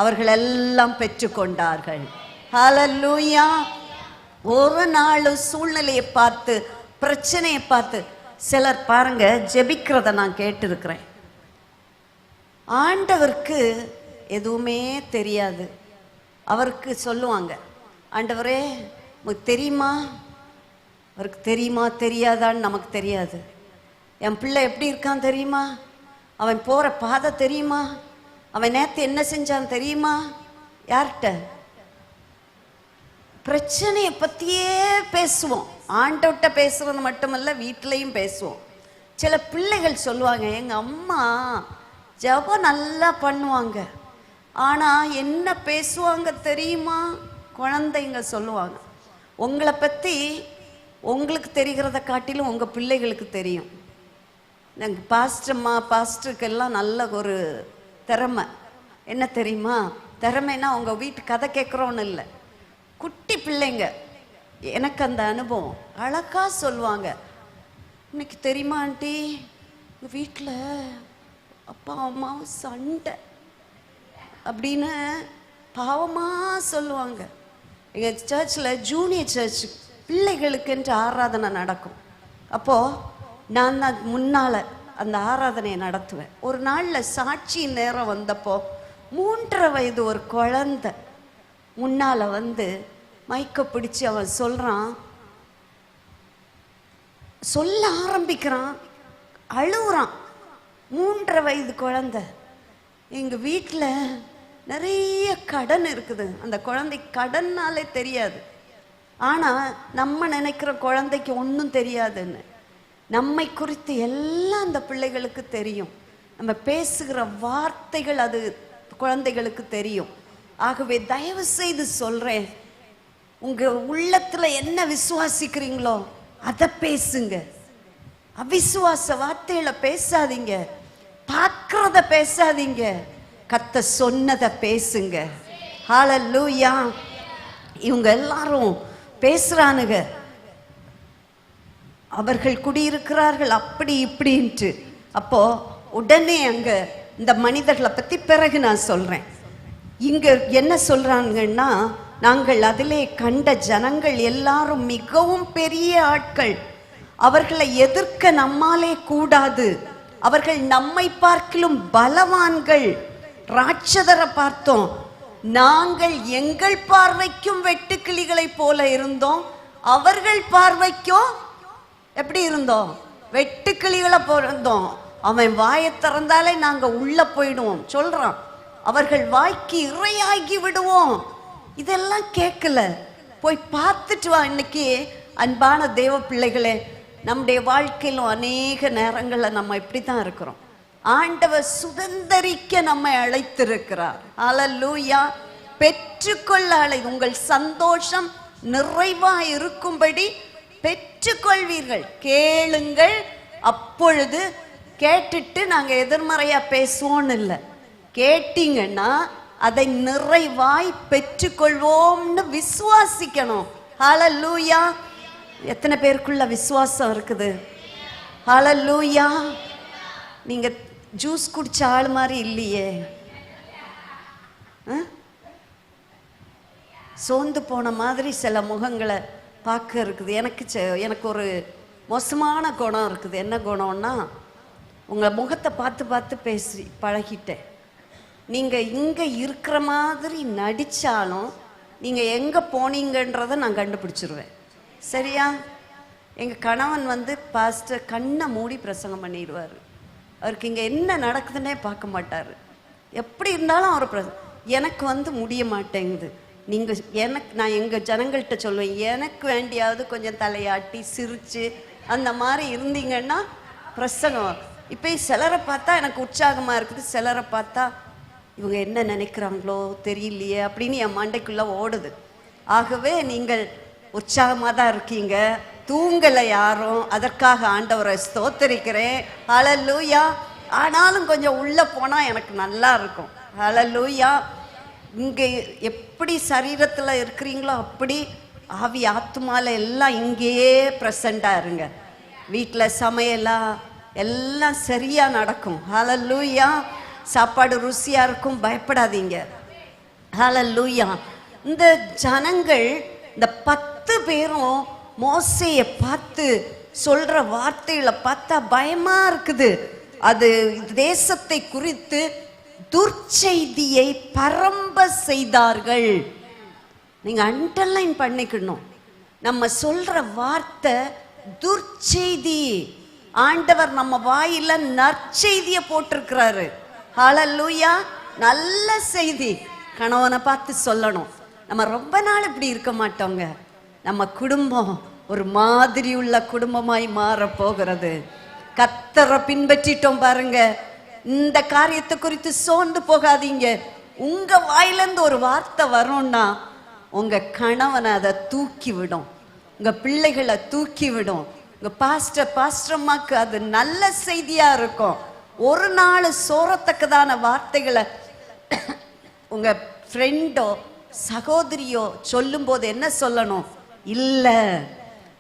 அவர்கள் எல்லாம் பெற்றுக்கொண்டார்கள். ஹல்லேலூயா. ஒரு நாள் சூழ்நிலையை பார்த்து, பிரச்சனையை பார்த்து சிலர் பாருங்க ஜெபிக்கிறத நான் கேட்டிருக்கிறேன். ஆண்டவருக்கு எதுவுமே தெரியாது. அவருக்கு சொல்லுவாங்க, ஆண்டவரே உங்களுக்கு தெரியுமா? அவருக்கு தெரியுமா தெரியாதான்னு நமக்கு தெரியாது. என் பிள்ளை எப்படி இருக்கான் தெரியுமா? அவன் போகிற பாதை தெரியுமா? அவன் நேற்று என்ன செஞ்சான் தெரியுமா? யார்கிட்ட? பிரச்சனையை பற்றியே பேசுவோம். ஆண்டவர்கிட்ட பேசுறது மட்டுமல்ல, வீட்டிலையும் பேசுவோம். சில பிள்ளைகள் சொல்லுவாங்க, எங்கள் அம்மா ஜெபம் நல்லா பண்ணுவாங்க, ஆனால் என்ன பேசுவாங்க தெரியுமா? குழந்தைங்க சொல்லுவாங்க. உங்களை பற்றி உங்களுக்கு தெரிகிறத காட்டிலும் உங்கள் பிள்ளைகளுக்கு தெரியும். நாங்கள் பாஸ்டருக்கெல்லாம் நல்ல ஒரு திறமை. என்ன தெரியுமா? திறமைன்னா உங்கள் வீட்டு கதை கேட்குறோன்னு இல்லை, குட்டி பிள்ளைங்க. எனக்கு அந்த அனுபவம். அழகாக சொல்லுவாங்க, இன்னைக்கு தெரியுமா ஆண்டி, உங்கள் வீட்டில் அப்பா அம்மாவும் சண்டை அப்படின்னு பாவமாக சொல்லுவாங்க. எங்கள் சர்ச்சில் ஜூனியர் சர்ச் பிள்ளைகளுக்கென்று ஆராதனை நடக்கும். அப்போது நான் தான் முன்னால் அந்த ஆராதனையை நடத்துவேன். ஒரு நாளில் சாட்சி நேரம் வந்தப்போ 3.5 வயது ஒரு குழந்தை முன்னால் வந்து மைக்க பிடிச்சி அவன் சொல்ல ஆரம்பிக்கிறான், அழுகுறான். 3.5 வயது குழந்தை. எங்கள் வீட்டில் நிறைய கடன் இருக்குது. அந்த குழந்தைக்கு கடன்னாலே தெரியாது. ஆனால் நம்ம நினைக்கிற குழந்தைக்கு ஒன்றும் தெரியாதுன்னு. நம்மை குறித்து எல்லாம் அந்த பிள்ளைகளுக்கு தெரியும். நம்ம பேசுகிற வார்த்தைகள் அது குழந்தைகளுக்கு தெரியும். ஆகவே தயவு செய்து சொல்கிறேன், உங்கள் உள்ளத்தில் என்ன விசுவாசிக்கிறீங்களோ அதை பேசுங்க. அவிசுவாச வார்த்தைகளை பேசாதீங்க, பார்க்கிறத பேசாதீங்க, கர்த்தர் சொன்னதை பேசுங்க. ஹல்லேலூயா. இவங்க எல்லாரும் பேசுறானுங்க, அவர்கள் குடியிருக்கிறார்கள் அப்படி இப்படின்ட்டு. அப்போ உடனே அங்க இந்த மனிதர்களை பத்தி பிறகு நான் சொல்றேன். இங்க என்ன சொல்றாங்கன்னா, நாங்கள் அதிலே கண்ட ஜனங்கள் எல்லாரும் மிகவும் பெரிய ஆட்கள், அவர்களை எதிர்க்க நம்மாலே கூடாது, அவர்கள் நம்மை பார்க்கிலும் பலவான்கள். ராட்சதரை பார்த்தோம், நாங்கள் எங்கள் பார்வைக்கும் வெட்டுக்கிளிகளை போல இருந்தோம், அவர்கள் பார்வைக்கும் எப்படி இருந்தோம்? வெட்டுக்கிளிகளை இருந்தோம். அவன் வாயை திறந்தாலே நாங்க உள்ள போயிடுவோம் சொல்றான். அவர்கள் வாய்க்கு இறையாகி விடுவோம். இதெல்லாம் கேட்கல, போய் பார்த்துட்டு வா. இன்னைக்கு அன்பான தேவ பிள்ளைகளே, நம்முடைய வாழ்க்கையிலும் அநேக நேரங்களில் நம்ம இப்படி தான் இருக்கிறோம். ஆண்டவர் சுதந்தரிக்க நம்மை அழைத்திருக்கிறார். ஹல்லேலூயா. பெற்றுக்கொள்ள உங்கள் சந்தோஷம் நிறைவா இருக்கும்படி பெற்றுக்கொள்வீர்கள். கேளுங்கள், அப்பொழுது கேட்டுட்டு நாங்கள் எதிர்மறையா பேசுவோன்னு இல்லை, கேட்டீங்கன்னா அதை நிறைவாய் பெற்றுக்கொள்வோம்னு விசுவாசிக்கணும். ஹல்லேலூயா. எத்தனை பேருக்குள்ள விசுவாசம் இருக்குது? ஹல்லேலூயா. நீங்க ஜூஸ் குடிச்ச ஆள் மாதிரி இல்லையே, சோர்ந்து போன மாதிரி சில முகங்களை பார்க்க இருக்குது. எனக்கு ஒரு மோசமான குணம் இருக்குது. என்ன குணம்னா, உங்கள் முகத்தை பார்த்து பார்த்து பேசி பழகிட்டேன். நீங்கள் இங்கே இருக்கிற மாதிரி நடித்தாலும் நீங்கள் எங்கே போனீங்கன்றதை நான் கண்டுபிடிச்சிருவேன். சரியா? எங்கள் கணவன் வந்து பாஸ்டர் கண்ணை மூடி பிரசங்கம் பண்ணிடுவார். அவருக்கு இங்கே என்ன நடக்குதுன்னே பார்க்க மாட்டார். எப்படி இருந்தாலும் அவர் எனக்கு வந்து முடிய மாட்டேங்குது. நான் எங்கள் ஜனங்கள்கிட்ட சொல்லுவேன், எனக்கு வேண்டியாவது கொஞ்சம் தலையாட்டி சிரித்து அந்த மாதிரி இருந்தீங்கன்னா பிரசங்கம். இப்போ சிலரை பார்த்தா எனக்கு உற்சாகமாக இருக்குது, சிலரை பார்த்தா இவங்க என்ன நினைக்கிறாங்களோ தெரியலையே அப்படின்னு என் மண்டைக்குள்ளே ஓடுது. ஆகவே நீங்கள் உற்சாகமாக தான் இருக்கீங்க, தூங்கலை யாரும், அதற்காக ஆண்டவரை ஸ்தோத்தரிக்கிறேன். ஹல்லேலூயா. ஆனாலும் கொஞ்சம் உள்ளே போனால் எனக்கு நல்லா இருக்கும். ஹல்லேலூயா. இங்கே எப்படி சரீரத்தில் இருக்கிறீங்களோ அப்படி ஆவி ஆத்துமால எல்லாம் இங்கேயே ப்ரெசண்டாக இருங்க. வீட்டில் சமையலாம் எல்லாம் சரியாக நடக்கும். ஹல்லேலூயா. சாப்பாடு ருசியாக இருக்கும், பயப்படாதீங்க. ஹல்லேலூயா. இந்த ஜனங்கள் இந்த 10 பேரும் மோசேயை பார்த்து சொல்ற வார்த்தைகளை பார்த்தா பயமா இருக்குது. அது தேசத்தை குறித்து துர்ச்செய்தியை பரம்ப செய்தார்கள். நீங்க அண்டர்லைன் பண்ணிக்கணும். நம்ம சொல்ற வார்த்தை துர்ச்செய்தி. ஆண்டவர் நம்ம வாயில நற்செய்தியை போட்டிருக்கிறாரு. ஹல்லேலூயா. நல்ல செய்தி கணவனை பார்த்து சொல்லணும். நம்ம ரொம்ப நாள் இப்படி இருக்க மாட்டோங்க. நம்ம குடும்பம் ஒரு மாதிரி உள்ள குடும்பமாய் மாற போகிறது. கர்த்தரை பின்பற்றிட்டோம் பாருங்க. இந்த காரியத்தை குறித்து சோர்ந்து போகாதீங்க. உங்க வாயிலிருந்து ஒரு வார்த்தை வரும்னா உங்க கணவனை அதை தூக்கி விடும், உங்க பிள்ளைகளை தூக்கி விடும். உங்க பாஸ்டர்மாக்கு அது நல்ல செய்தியா இருக்கும். ஒரு நாள் சோரத்தக்கதான வார்த்தைகளை உங்க ஃப்ரெண்டோ சகோதரியோ சொல்லும் போது என்ன சொல்லணும்? இல்ல,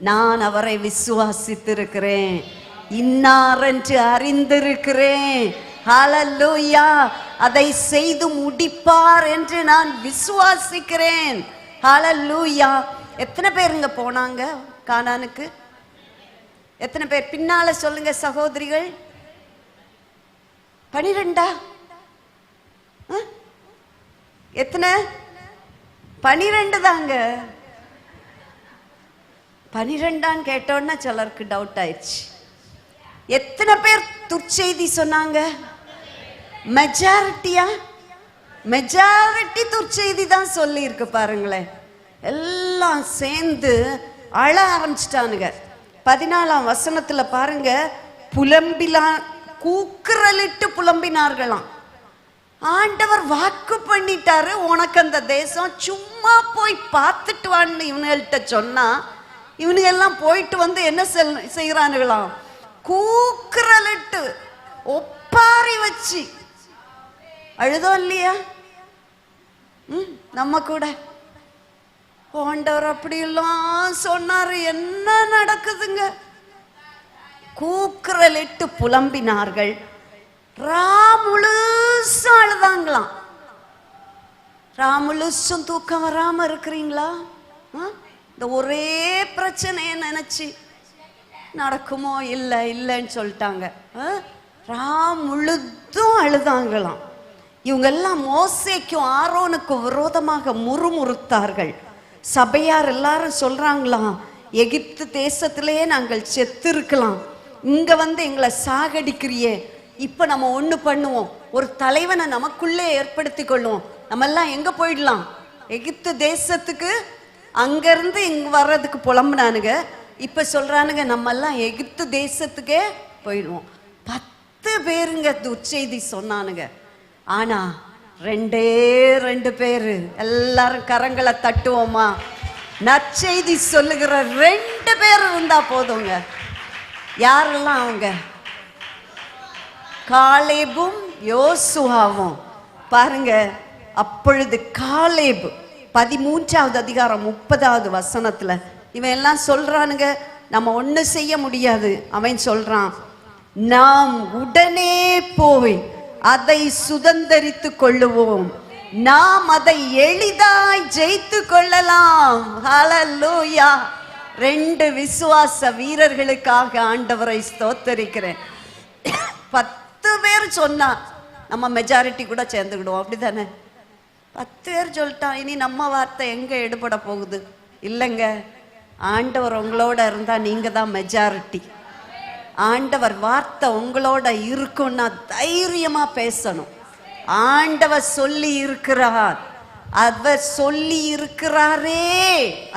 நான் அவரை விசுவாசித்திருக்கிறேன், இன்னாரென்று அறிந்திருக்கிறேன், ஹல்லேலூயா, அதை செய்து முடிப்பார் என்று நான் விசுவாசிக்கிறேன். ஹல்லேலூயா. எத்தனை பேருங்க போனாங்க கானானுக்கு? எத்தனை பேர்? பின்னால சொல்லுங்க சகோதரிகள். 12? எத்தனை? 12 தாங்க. 12 கேட்டோன்னா சிலருக்கு டவுட் ஆயிடுச்சு. எத்தனை பேர் துர்ச்செய்தி சொன்னாங்க? மெஜாரிட்டியா? மெஜாரிட்டி துர்ச்செய்தி தான் சொல்லி இருக்கு பாருங்களேன். எல்லாம் சேர்ந்து அழ ஆரம்பிச்சிட்டானுங்க. 14ஆம் வசனத்துல பாருங்க, கூக்குரலிட்டு புலம்பினார்களாம். ஆண்டவர் வாக்கு பண்ணிட்டாரு, உனக்கு அந்த தேசம், சும்மா போய் பார்த்துட்டு வான்னு இவனுங்கள்ட்ட சொன்னா இவனுங்க எல்லாம் போயிட்டு வந்து என்ன செய்யறானுங்களாம்? கூக்குரலிட்டு ஒப்பாரி வச்சு அழுதோம் இல்லையா? நம்ம கூட ஆண்டவர் அப்படியெல்லாம் சொன்னாரு. என்ன நடக்குதுங்க? கூக்குரலிட்டு புலம்பினார்கள். முழுசும் அழுதாங்களாம். முழுசும் தூக்கம் வராம இருக்கிறீங்களா? இந்த ஒரே பிரச்சனையை நினைச்சு நடக்குமோ இல்லைன்னு சொல்லிட்டாங்க. முழுதும் அழுதாங்களாம். இவங்க எல்லாம் மோசேக்கும் ஆரோனுக்கும் விரோதமாக முறுமுறுத்தார்கள். சபையார் எல்லாரும் சொல்றாங்களாம், எகிப்து தேசத்திலேயே நாங்கள் செத்து இருக்கலாம், இங்க வந்து எங்களை சாகடிக்கிறியே, இப்ப நம்ம ஒண்ணு பண்ணுவோம், ஒரு தலைவனை நமக்குள்ளே ஏற்படுத்தி கொள்வோம், நம்ம எல்லாம் எங்க போயிடலாம்? எகிப்து தேசத்துக்கு. அங்க இருந்து இங்க வர்றதுக்கு புலம்புனானுங்க. இப்ப சொல்றானுங்க நம்ம எல்லாம் எகிப்து தேசத்துக்கே போயிடுவோம். 10 பேருங்க துர்ச்செய்தி சொன்னானுங்க. ஆனா 2 பேரு. எல்லாரும் கரங்களை தட்டுவோமா? நற்செய்தி சொல்லுகிற 2 பேர் இருந்தா போதுங்க. யாரெல்லாம் அவங்க? காலேபும் யோசுவாவும். பாருங்க, அப்பொழுது காலேபு 13ஆவது அதிகாரம் 30ஆவது வசனத்துல இவன் எல்லாம் சொல்றானுங்க, நம்ம ஒண்ணு செய்ய முடியாது. அவன் சொல்றான், நாம் உடனே போய் அதை சுதந்தரித்து கொள்ளுவோம், நாம் அதை எளிதாய் ஜெயித்து கொள்ளலாம். ஹல்லேலூயா. 2 விசுவாச வீரர்களுக்காக ஆண்டவரை ஸ்தோத்தரிக்கிறேன். 10 பேர் சொன்னா நம்ம மெஜாரிட்டி கூட சேர்ந்துக்கிடுவோம், அப்படிதானே? 10 பேர் சொல்லிட்டான், இனி நம்ம வார்த்தை எங்க எடுபட போகுது? இல்லைங்க, ஆண்டவர் உங்களோட இருந்தா நீங்க தான் மெஜாரிட்டி. ஆண்டவர் வார்த்தை உங்களோட இருக்குன்னா தைரியமா பேசணும். ஆண்டவர் சொல்லி இருக்கிறார், அவர் சொல்லி இருக்கிறாரே,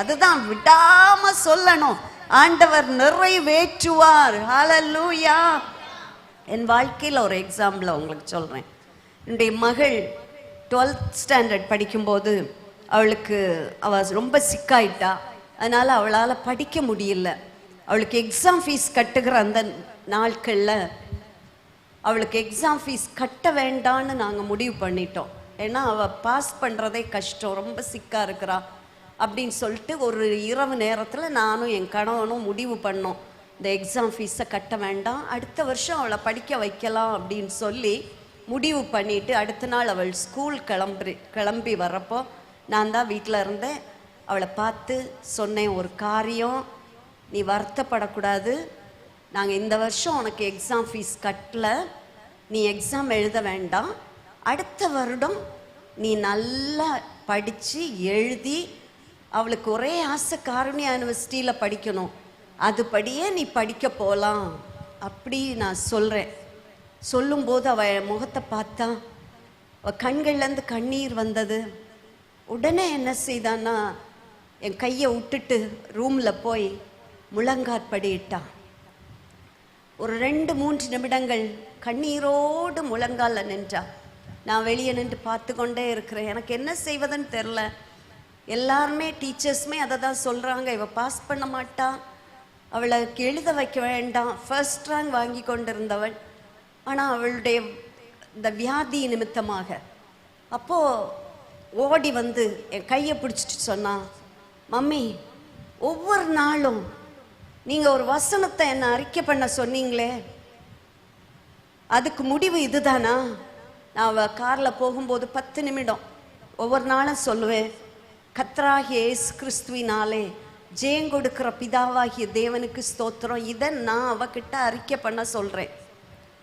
அதுதான் விடாம சொல்லணும். ஆண்டவர் நிறைவேற்றுவார். ஹல்லேலூயா. என் வாழ்க்கையில் ஒரு எக்ஸாம்பிள் உங்களுக்கு சொல்றேன். என்னுடைய மகள் 12th ஸ்டாண்டர்ட் படிக்கும்போது அவள் ரொம்ப சிக்காயிட்டா. அதனால அவளால் படிக்க முடியல. அவளுக்கு எக்ஸாம் ஃபீஸ் கட்டுகிற அந்த நாட்களில் அவளுக்கு எக்ஸாம் ஃபீஸ் கட்ட வேண்டான்னு நாங்கள் முடிவு பண்ணிட்டோம். ஏன்னா அவள் பாஸ் பண்ணுறதே கஷ்டம், ரொம்ப சிக்கா இருக்கிறா அப்படின்னு சொல்லிட்டு ஒரு இரவு நேரத்தில் நானும் என் கணவனும் முடிவு பண்ணோம், இந்த எக்ஸாம் ஃபீஸை கட்ட வேண்டாம், அடுத்த வருஷம் அவளை படிக்க வைக்கலாம் அப்படின்னு சொல்லி முடிவு பண்ணிட்டு அடுத்த நாள் அவள் ஸ்கூல் கிளம்பி வரப்போ நான் தான் வீட்டில் இருந்தேன். அவளை பார்த்து சொன்னேன், ஒரு காரியம், நீ வருத்தப்படக்கூடாது. நாங்கள் இந்த வருஷம் உனக்கு எக்ஸாம் ஃபீஸ் கட்டல, நீ எக்ஸாம் எழுத வேண்டாம். அடுத்த வருடம் நீ நல்லா படித்து எழுதி, அவளுக்கு ஒரே ஆசை காருண்யா யூனிவர்சிட்டியில் படிக்கணும், அதுபடியே நீ படிக்க போகலாம் அப்படி நான் சொல்கிறேன். சொல்லும்போது அவள் முகத்தை பார்த்தா, அவள் கண்கள்லேருந்து கண்ணீர் வந்தது. உடனே என்ன செய்தான்னா, என் கையை விட்டுட்டு ரூமில் போய் முழங்காற்படியிட்டான். ஒரு 2-3 நிமிடங்கள் கண்ணீரோடு முழங்கால நின்றா. நான் வெளியே நின்று பார்த்து கொண்டே இருக்கிறேன். எனக்கு என்ன செய்வதுன்னு தெரில. எல்லாருமே டீச்சர்ஸுமே அதை தான் சொல்கிறாங்க, இவள் பாஸ் பண்ண மாட்டா, அவளை எழுத வைக்க வேண்டாம். ஃபர்ஸ்ட் ரேங்க் வாங்கி கொண்டிருந்தவள். ஆனால் அவளுடைய இந்த வியாதி நிமித்தமாக அப்போது ஓடி வந்து என் கையை பிடிச்சிட்டு சொன்னான், மம்மி, ஒவ்வொரு நாளும் நீங்கள் ஒரு வசனத்தை என்னை அறிக்கை பண்ண சொன்னீங்களே, அதுக்கு முடிவு இதுதானா? நான் காரில் போகும்போது 10 நிமிடம் ஒவ்வொரு நாளும் சொல்லுவேன், கர்த்தராகிய இயேசு கிறிஸ்துவினாலே ஜெயம் கொடுக்கிற பிதாவாகிய தேவனுக்கு ஸ்தோத்திரம். இதை நான் அவகிட்ட அறிக்கை பண்ண சொல்கிறேன்.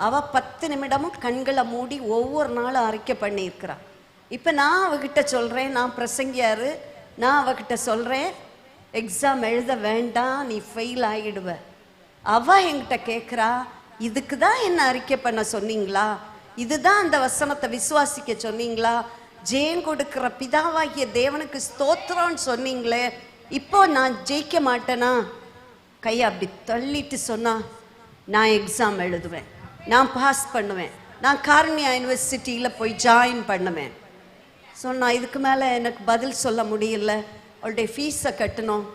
அவள் 10 நிமிடமும் கண்களை மூடி ஒவ்வொரு நாளும் அறிக்கை பண்ணியிருக்கிறாள். இப்போ நான் அவகிட்ட சொல்கிறேன், நான் பிரசங்கியாரு, நான் அவகிட்ட சொல்கிறேன், எக்ஸாம் எழுத வேண்டாம், நீ ஃபெயில் ஆகிடுவ. அவள் என்கிட்ட கேட்குறா, இதுக்கு தான் என்ன அறிக்கை பண்ண சொன்னீங்களா? இதுதான் அந்த வசனத்தை விசுவாசிக்க சொன்னீங்களா? ஜெயம் கொடுக்கிற பிதாவாகிய தேவனுக்கு ஸ்தோத்திரம்னு சொன்னீங்களே, இப்போ நான் ஜெயிக்க மாட்டேனா? கையை அப்படி தள்ளிட்டு சொன்னா, நான் எக்ஸாம் எழுதுவேன், நான் பாஸ் பண்ணுவேன், நான் காருண்யா யூனிவர்சிட்டியில் போய் ஜாயின் பண்ணுவேன் சொன்னா. இதுக்கு மேலே எனக்கு பதில் சொல்ல முடியல. அவளுடைய ஃபீஸை கட்டணும்.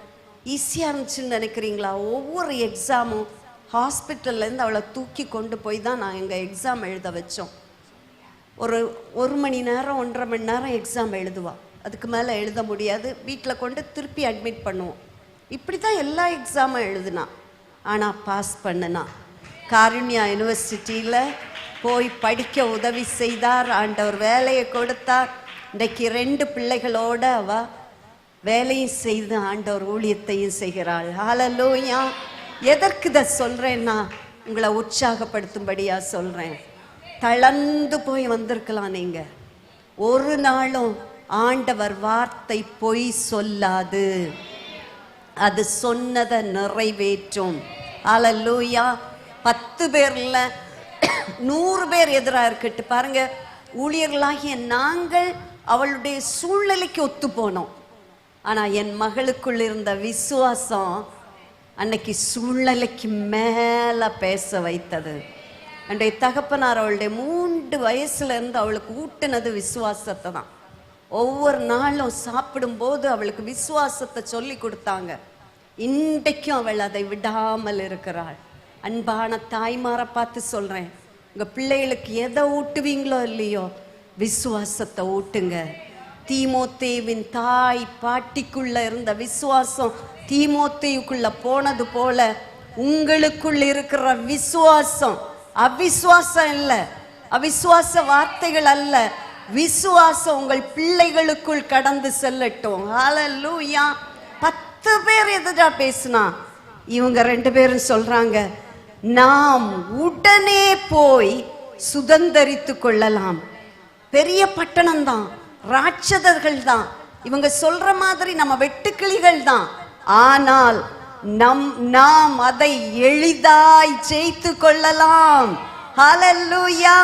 ஈஸியாக இருந்துச்சுன்னு நினைக்கிறீங்களா? ஒவ்வொரு எக்ஸாமும் ஹாஸ்பிட்டல்லேருந்து அவளை தூக்கி கொண்டு போய் தான் நான் எங்கள் எக்ஸாம் எழுத வச்சோம். ஒரு மணி நேரம் 1.5 மணி நேரம் எக்ஸாம் எழுதுவாள். அதுக்கு மேலே எழுத முடியாது. வீட்டில் கொண்டு திருப்பி அட்மிட் பண்ணுவோம். இப்படி தான் எல்லா எக்ஸாமும் எழுதுனா. ஆனால் பாஸ் பண்ணுனா. காருண்யா யூனிவர்சிட்டியில் போய் படிக்க உதவி செய்தார். ஆண்டவர் வேலையை கொடுத்தார். இன்றைக்கு 2 பிள்ளைகளோடு அவள் வேலையும் செய்து ஆண்டவர் ஊழியத்தையும் செய்கிறாள். ஹல்லேலூயா. எதற்கு இதை சொல்கிறேன்னா, உங்களை உற்சாகப்படுத்தும்படியாக சொல்கிறேன். தளர்ந்து போய் வந்திருக்கலாம் நீங்கள். ஒரு நாளும் ஆண்டவர் வார்த்தை பொய் சொல்லாது, அது சொன்னதை நிறைவேற்றும். ஹல்லேலூயா. 10 பேர்ல 100 பேர் எதிராக இருக்கட்டு பாருங்க, ஊழியர்களாகிய நாங்கள் அவளுடைய சூழ்நிலைக்கு ஒத்து போனோம். ஆனால் என் மகளுக்குள் இருந்த விசுவாசம் அன்னைக்கு சூழ்நிலைக்கு மேலே பேச வைத்தது. அன்றைய தகப்பனார் அவளுடைய 3 வயசுலேருந்து அவளுக்கு ஊட்டினது விசுவாசத்தை தான். ஒவ்வொரு நாளும் சாப்பிடும்போது அவளுக்கு விசுவாசத்தை சொல்லி கொடுத்தாங்க. இன்றைக்கும் அவள் அதை விடாமல் இருக்கிறாள். அன்பான தாய்மாரை பார்த்து சொல்கிறேன், உங்கள் பிள்ளைகளுக்கு எதை ஊட்டுவீங்களோ இல்லையோ, விசுவாசத்தை ஊட்டுங்க. தீமோத்தேவின் தாய் பாட்டிக்குள்ள இருந்த விசுவாசம் தீமோத்தேயுக்குள்ள போனது போல உங்களுக்குள் இருக்கிற விசுவாசம், அவிசுவாசம் இல்லை, அவிசுவாச வார்த்தைகள் அல்ல, விசுவாசம் உங்கள் பிள்ளைகளுக்குள் கடந்து செல்லட்டும். ஹல்லேலூயா. 10 பேர் எதிரா பேசினா, இவங்க 2 பேரும் சொல்றாங்க, நாம் உடனே போய் சுதந்தரித்து கொள்ளலாம். பெரிய பட்டணம் தான், ராட்சதர்கள் தான், இவங்க சொல்ற மாதிரி நம்ம வெட்டுக்கிளிகள் தான். ஆனால் நாம் அதை எளிதாய் ஜெயித்து கொள்ளலாம். ஹல்லேலூயா.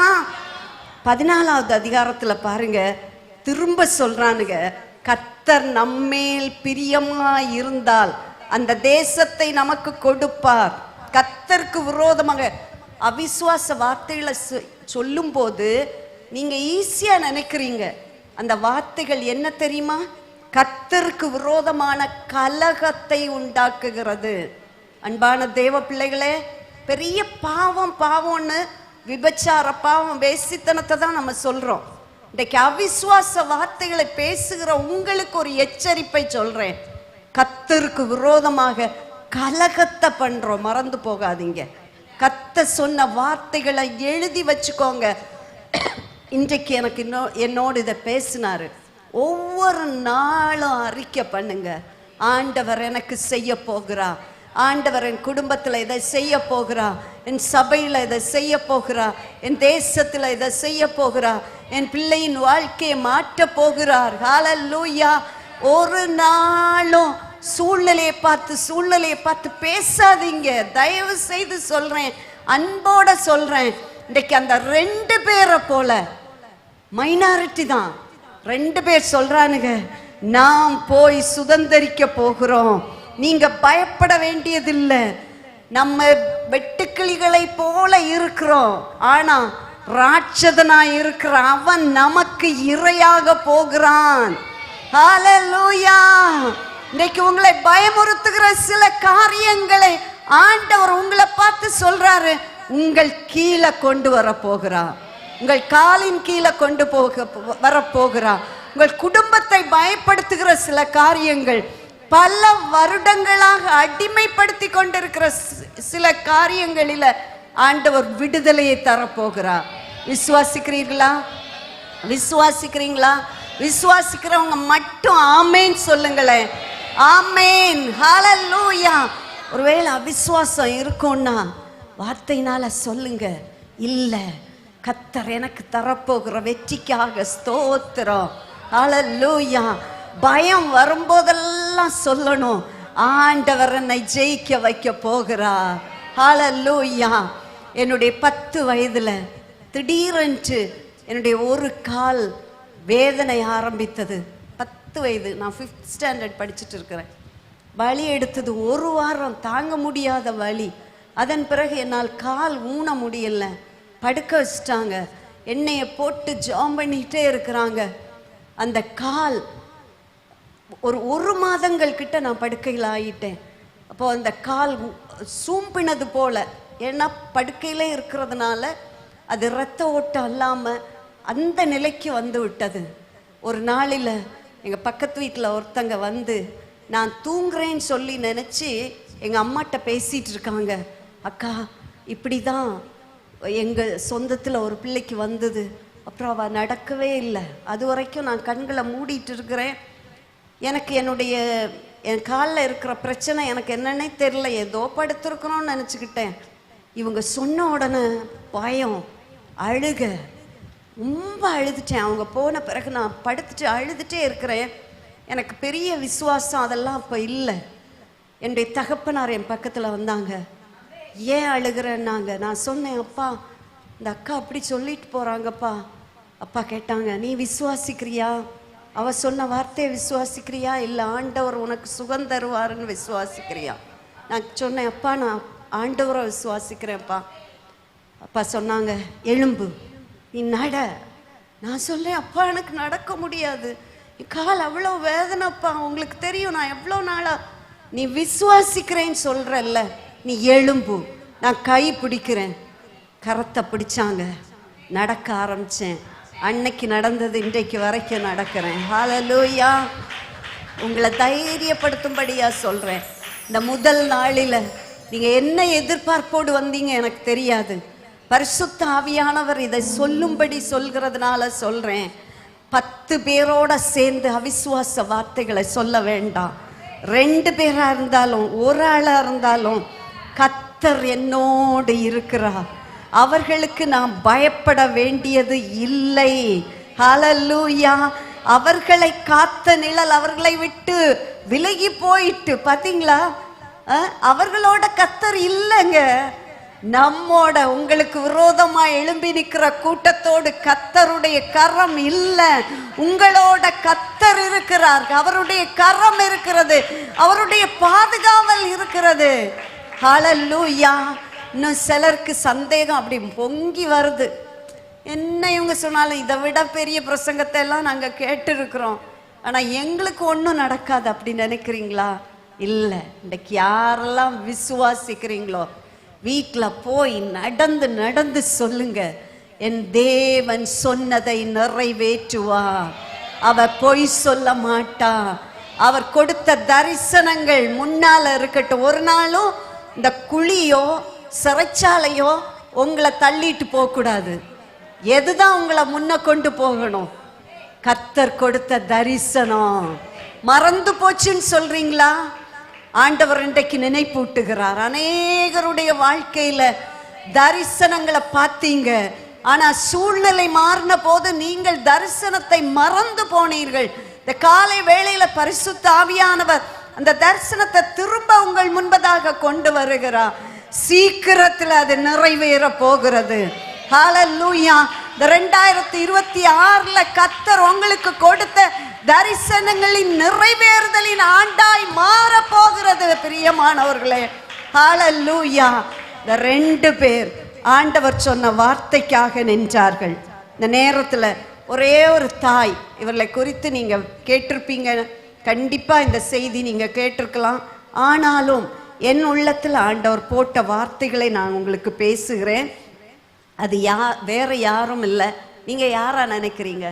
14வது அதிகாரத்துல பாருங்க, திரும்ப சொல்றானுங்க, கர்த்தர் நம்மேல் பிரியமாய் இருந்தால் அந்த தேசத்தை நமக்கு கொடுப்பார். கர்த்தருக்கு விரோதமாக அவிசுவாச வார்த்தைகளை சொல்லும் போது நீங்க ஈஸியா நினைக்கிறீங்க. அந்த வார்த்தைகள் என்ன தெரியுமா? கர்த்தருக்கு விரோதமான கலகத்தை உண்டாக்குகிறது. அன்பான தேவ பிள்ளைகளே, பெரிய பாவம்னு விபச்சார பாவம், வேசித்தனத்தை தான் நம்ம சொல்றோம். இன்றைக்கு அவிசுவாச வார்த்தைகளை பேசுகிற உங்களுக்கு ஒரு எச்சரிப்பை சொல்றேன். கர்த்தருக்கு விரோதமாக கலகத்தை பண்றோம், மறந்து போகாதீங்க. கர்த்தர் சொன்ன வார்த்தைகளை எழுதி வச்சுக்கோங்க. இன்றைக்கு எனக்கு என்னோடு இதை பேசினாரு. ஒவ்வொரு நாளும் அறிக்கை பண்ணுங்க, ஆண்டவர் எனக்கு செய்ய போகிறா, ஆண்டவர் என் குடும்பத்தில் இதை செய்ய போகிறா, என் சபையில் இதை செய்ய போகிறா, என் தேசத்தில் இதை செய்ய போகிறா, என் பிள்ளையின் வாழ்க்கையை மாற்ற போகிறார். ஹல்லேலூயா. ஒரு நாளும் சூழ்நிலையை பார்த்து பேசாதீங்க. தயவு செய்து சொல்றேன், அன்போட சொல்றேன். இன்றைக்கு அந்த 2 பேரை போல மைனாரிட்டி தான். 2 பேர் சொல்றானுங்க, நாம் போய் சுதந்தரிக்க போகிறோம், நீங்க பயப்பட வேண்டியதில்லை. நம்ம வெட்டுக்கிளிகளை போல இருக்கிறோம், ஆனா ராட்சதனா இருக்கிற அவன் நமக்கு இரையாக போகிறான். ஹல்லேலூயா. இன்னைக்கு உங்களை பயமுறுத்துகிற சில காரியங்களை ஆண்டவர் உங்களை பார்த்து சொல்றாரு, உங்கள் கீழே கொண்டு வர போகிறார், உங்கள் காலின் கீழே கொண்டு வரப்போகிறார். உங்கள் குடும்பத்தை பயப்படுத்துகிற சில காரியங்கள், பல வருடங்களாக அடிமைப்படுத்தி கொண்டிருக்கிற சில காரியங்களில் ஆண்டவர் விடுதலையை தரப்போகிறார். விசுவாசிக்கிறீர்களா? விசுவாசிக்கிறவங்க மட்டும் ஆமேன் சொல்லுங்களேன். ஆமேன். ஹல்லேலூயா. ஒருவேளை அவிசுவாசம் இருக்கும்னா வார்த்தையினால சொல்லுங்க, இல்ல கர்த்தர் எனக்கு தரப்போகிற வெற்றிக்காக ஸ்தோத்திரம். ஹல்லேலூயா. பயம் வரும்போதெல்லாம் சொல்லணும், ஆண்டவர் என்னை ஜெயிக்க வைக்க போகிறார். ஹல்லேலூயா. என்னுடைய 10 வயதுல திடீரென்று என்னுடைய ஒரு கால் வேதனை ஆரம்பித்தது. 10 வயது, நான் 5th ஸ்டாண்டர்ட் படிச்சுட்டு இருக்கிறேன். வலி எடுத்தது, 1 வாரம் தாங்க முடியாத வலி. அதன் பிறகு என்னால் கால் ஊன முடியல, படுக்க வச்சிட்டாங்க. எண்ணெயை போட்டு ஜாம் பண்ணிகிட்டே இருக்கிறாங்க. அந்த கால் ஒரு மாதங்கள் கிட்ட நான் படுக்கையில் ஆகிட்டேன். அப்போ அந்த கால் சூம்பினது போல, ஏன்னா படுக்கையிலே இருக்கிறதுனால அது இரத்த ஓட்டம் இல்லாமல் அந்த நிலைக்கு வந்து விட்டது. ஒரு நாளில் எங்கள் பக்கத்து வீட்டில் ஒருத்தங்க வந்து, நான் தூங்குறேன்னு சொல்லி நினச்சி எங்கள் அம்மாட்ட பேசிகிட்டு இருக்காங்க. அக்கா, இப்படி தான் எங்கள் சொந்தத்தில் ஒரு பிள்ளைக்கு வந்தது, அப்புறம் அவள் நடக்கவே இல்லை, அது வரைக்கும் நான் கண்களை மூடிட்டு இருக்கிறேன், எனக்கு என் காலில் இருக்கிற பிரச்சனை எனக்கு என்னன்னே தெரில, ஏதோ படுத்திருக்கிறோன்னு நினச்சிக்கிட்டேன். இவங்க சொன்ன உடனே பயம், அழுக, ரொம்ப அழுதுட்டேன். அவங்க போன பிறகு நான் படுத்துட்டு அழுதுகிட்டே இருக்கிறேன். எனக்கு பெரிய விசுவாசம் அதெல்லாம் அப்போ இல்லை. என்னுடைய தகப்பனார் என் பக்கத்தில் வந்தாங்க. ஏன் அழுகிறேன்னாங்க. நான் சொன்னேன், அப்பா இந்த அக்கா அப்படி சொல்லிட்டு போகிறாங்கப்பா. அப்பா கேட்டாங்க, நீ விசுவாசிக்கிறியா? அவ சொன்ன வார்த்தையை விசுவாசிக்கிறியா, இல்லை ஆண்டவர் உனக்கு சுகம் தருவாருன்னு விசுவாசிக்கிறியா? நான் சொன்னேன், அப்பா நான் ஆண்டவரை விசுவாசிக்கிறேன்ப்பா. அப்பா சொன்னாங்க, எலும்பு நீ நட. நான் சொல்றேன், அப்பா எனக்கு நடக்க முடியாது, கால் அவ்வளோ வேதனைப்பா, உங்களுக்கு தெரியும் நான் எவ்வளோ நாளா. நீ விசுவாசிக்கிறேன்னு சொல்றல்ல, நீ எலும்பு, நான் கை பிடிக்கிறேன். கரத்தை பிடிச்சாங்க, நடக்க ஆரம்பிச்சேன். அன்னைக்கு நடந்தது இன்றைக்கு வரைக்கும் நடக்கிறேன். ஹல்லேலூயா. உங்களை தைரியப்படுத்தும்படியா சொல்றேன். இந்த முதல் நாளில் நீங்க என்ன எதிர்பார்ப்போடு வந்தீங்க எனக்கு தெரியாது. பரிசுத்த ஆவியானவர் இதை சொல்லும்படி சொல்கிறதுனால சொல்றேன். 10 பேரோட சேர்ந்து அவிசுவாச வார்த்தைகளை சொல்ல வேண்டாம். 2 பேரா இருந்தாலும் 1 ஆளா இருந்தாலும் கர்த்தர் என்னோடு இருக்கிறார், அவர்களுக்கு நாம் பயப்பட வேண்டியது இல்லை. ஹல்லேலூயா. அவர்களை காத்த நிழல் அவர்களை விட்டு விலகி போயிட்டு, பாத்தீங்களா? அவர்களோட கர்த்தர் இல்லைங்க, நம்மோட உங்களுக்கு விரோதமா எழும்பி நிற்கிற கூட்டத்தோடு கர்த்தருடைய கரம் இல்லை. உங்களோட கர்த்தர் இருக்கிறார், அவருடைய கரம் இருக்கிறது, அவருடைய பாதுகாவல் இருக்கிறது. ஹல்லேலூயா. இன்னும் சிலருக்கு சந்தேகம் அப்படி பொங்கி வருது. என்ன இவங்க சொன்னாலும் இதை விட பெரிய பிரசங்கத்தை எல்லாம் நாங்கள் கேட்டுருக்குறோம், ஆனால் எங்களுக்கு ஒன்றும் நடக்காது அப்படி நினைக்கிறீங்களா? இல்லை. இன்றைக்கு யாரெல்லாம் விசுவாசிக்கிறீங்களோ வீட்டில் போய் நடந்து நடந்து சொல்லுங்க, என் தேவன் சொன்னதை நிறைவேற்றுவார், அவர் பொய் சொல்ல மாட்டார். அவர் கொடுத்த தரிசனங்கள் முன்னால் இருக்கட்டும். ஒரு நாளும் இந்த குழியோ சிறைச்சாலையோ உங்களை தள்ளிட்டு போகக்கூடாது. எதுதான் உங்களை முன்ன கொண்டு போகணும்? கர்த்தர் கொடுத்த தரிசனம் மறந்து போச்சுன்னு சொல்றீங்களா? ஆண்டவர் இன்றைக்கு நினைப்பூட்டுகிறார். அநேகருடைய வாழ்க்கையில தரிசனங்களை பார்த்தீங்க, ஆனா சூழ்நிலை மாறின போது நீங்கள் தரிசனத்தை மறந்து போனீர்கள். இந்த காலை வேளையில பரிசுத்த ஆவியானவர் அந்த தரிசனத்தை திரும்ப உங்கள் முன்பதாக கொண்டு வருகிறார். சீக்கிரத்தில் அது நிறைவேற போகிறது. ஹல்லேலூயா. இந்த 2026 கர்த்தர் உங்களுக்கு கொடுத்த தரிசனங்களின் நிறைவேறுதலின் ஆண்டாய் மாற போகிறது பிரியமானவர்களே. ஹல்லேலூயா. இந்த 2 பேர் ஆண்டவர் சொன்ன வார்த்தைக்காக நின்றார்கள். இந்த நேரத்தில் ஒரே ஒரு தாய், இவர்களை குறித்து நீங்க கேட்டிருப்பீங்க, கண்டிப்பா இந்த செய்தி நீங்க கேட்டிருக்கலாம். ஆனாலும் என் உள்ளத்தில் ஆண்டவர் போட்ட வார்த்தைகளை நான் உங்களுக்கு பேசுகிறேன். அது வேற யாரும் இல்லை. நீங்க யாரா நினைக்கிறீங்க?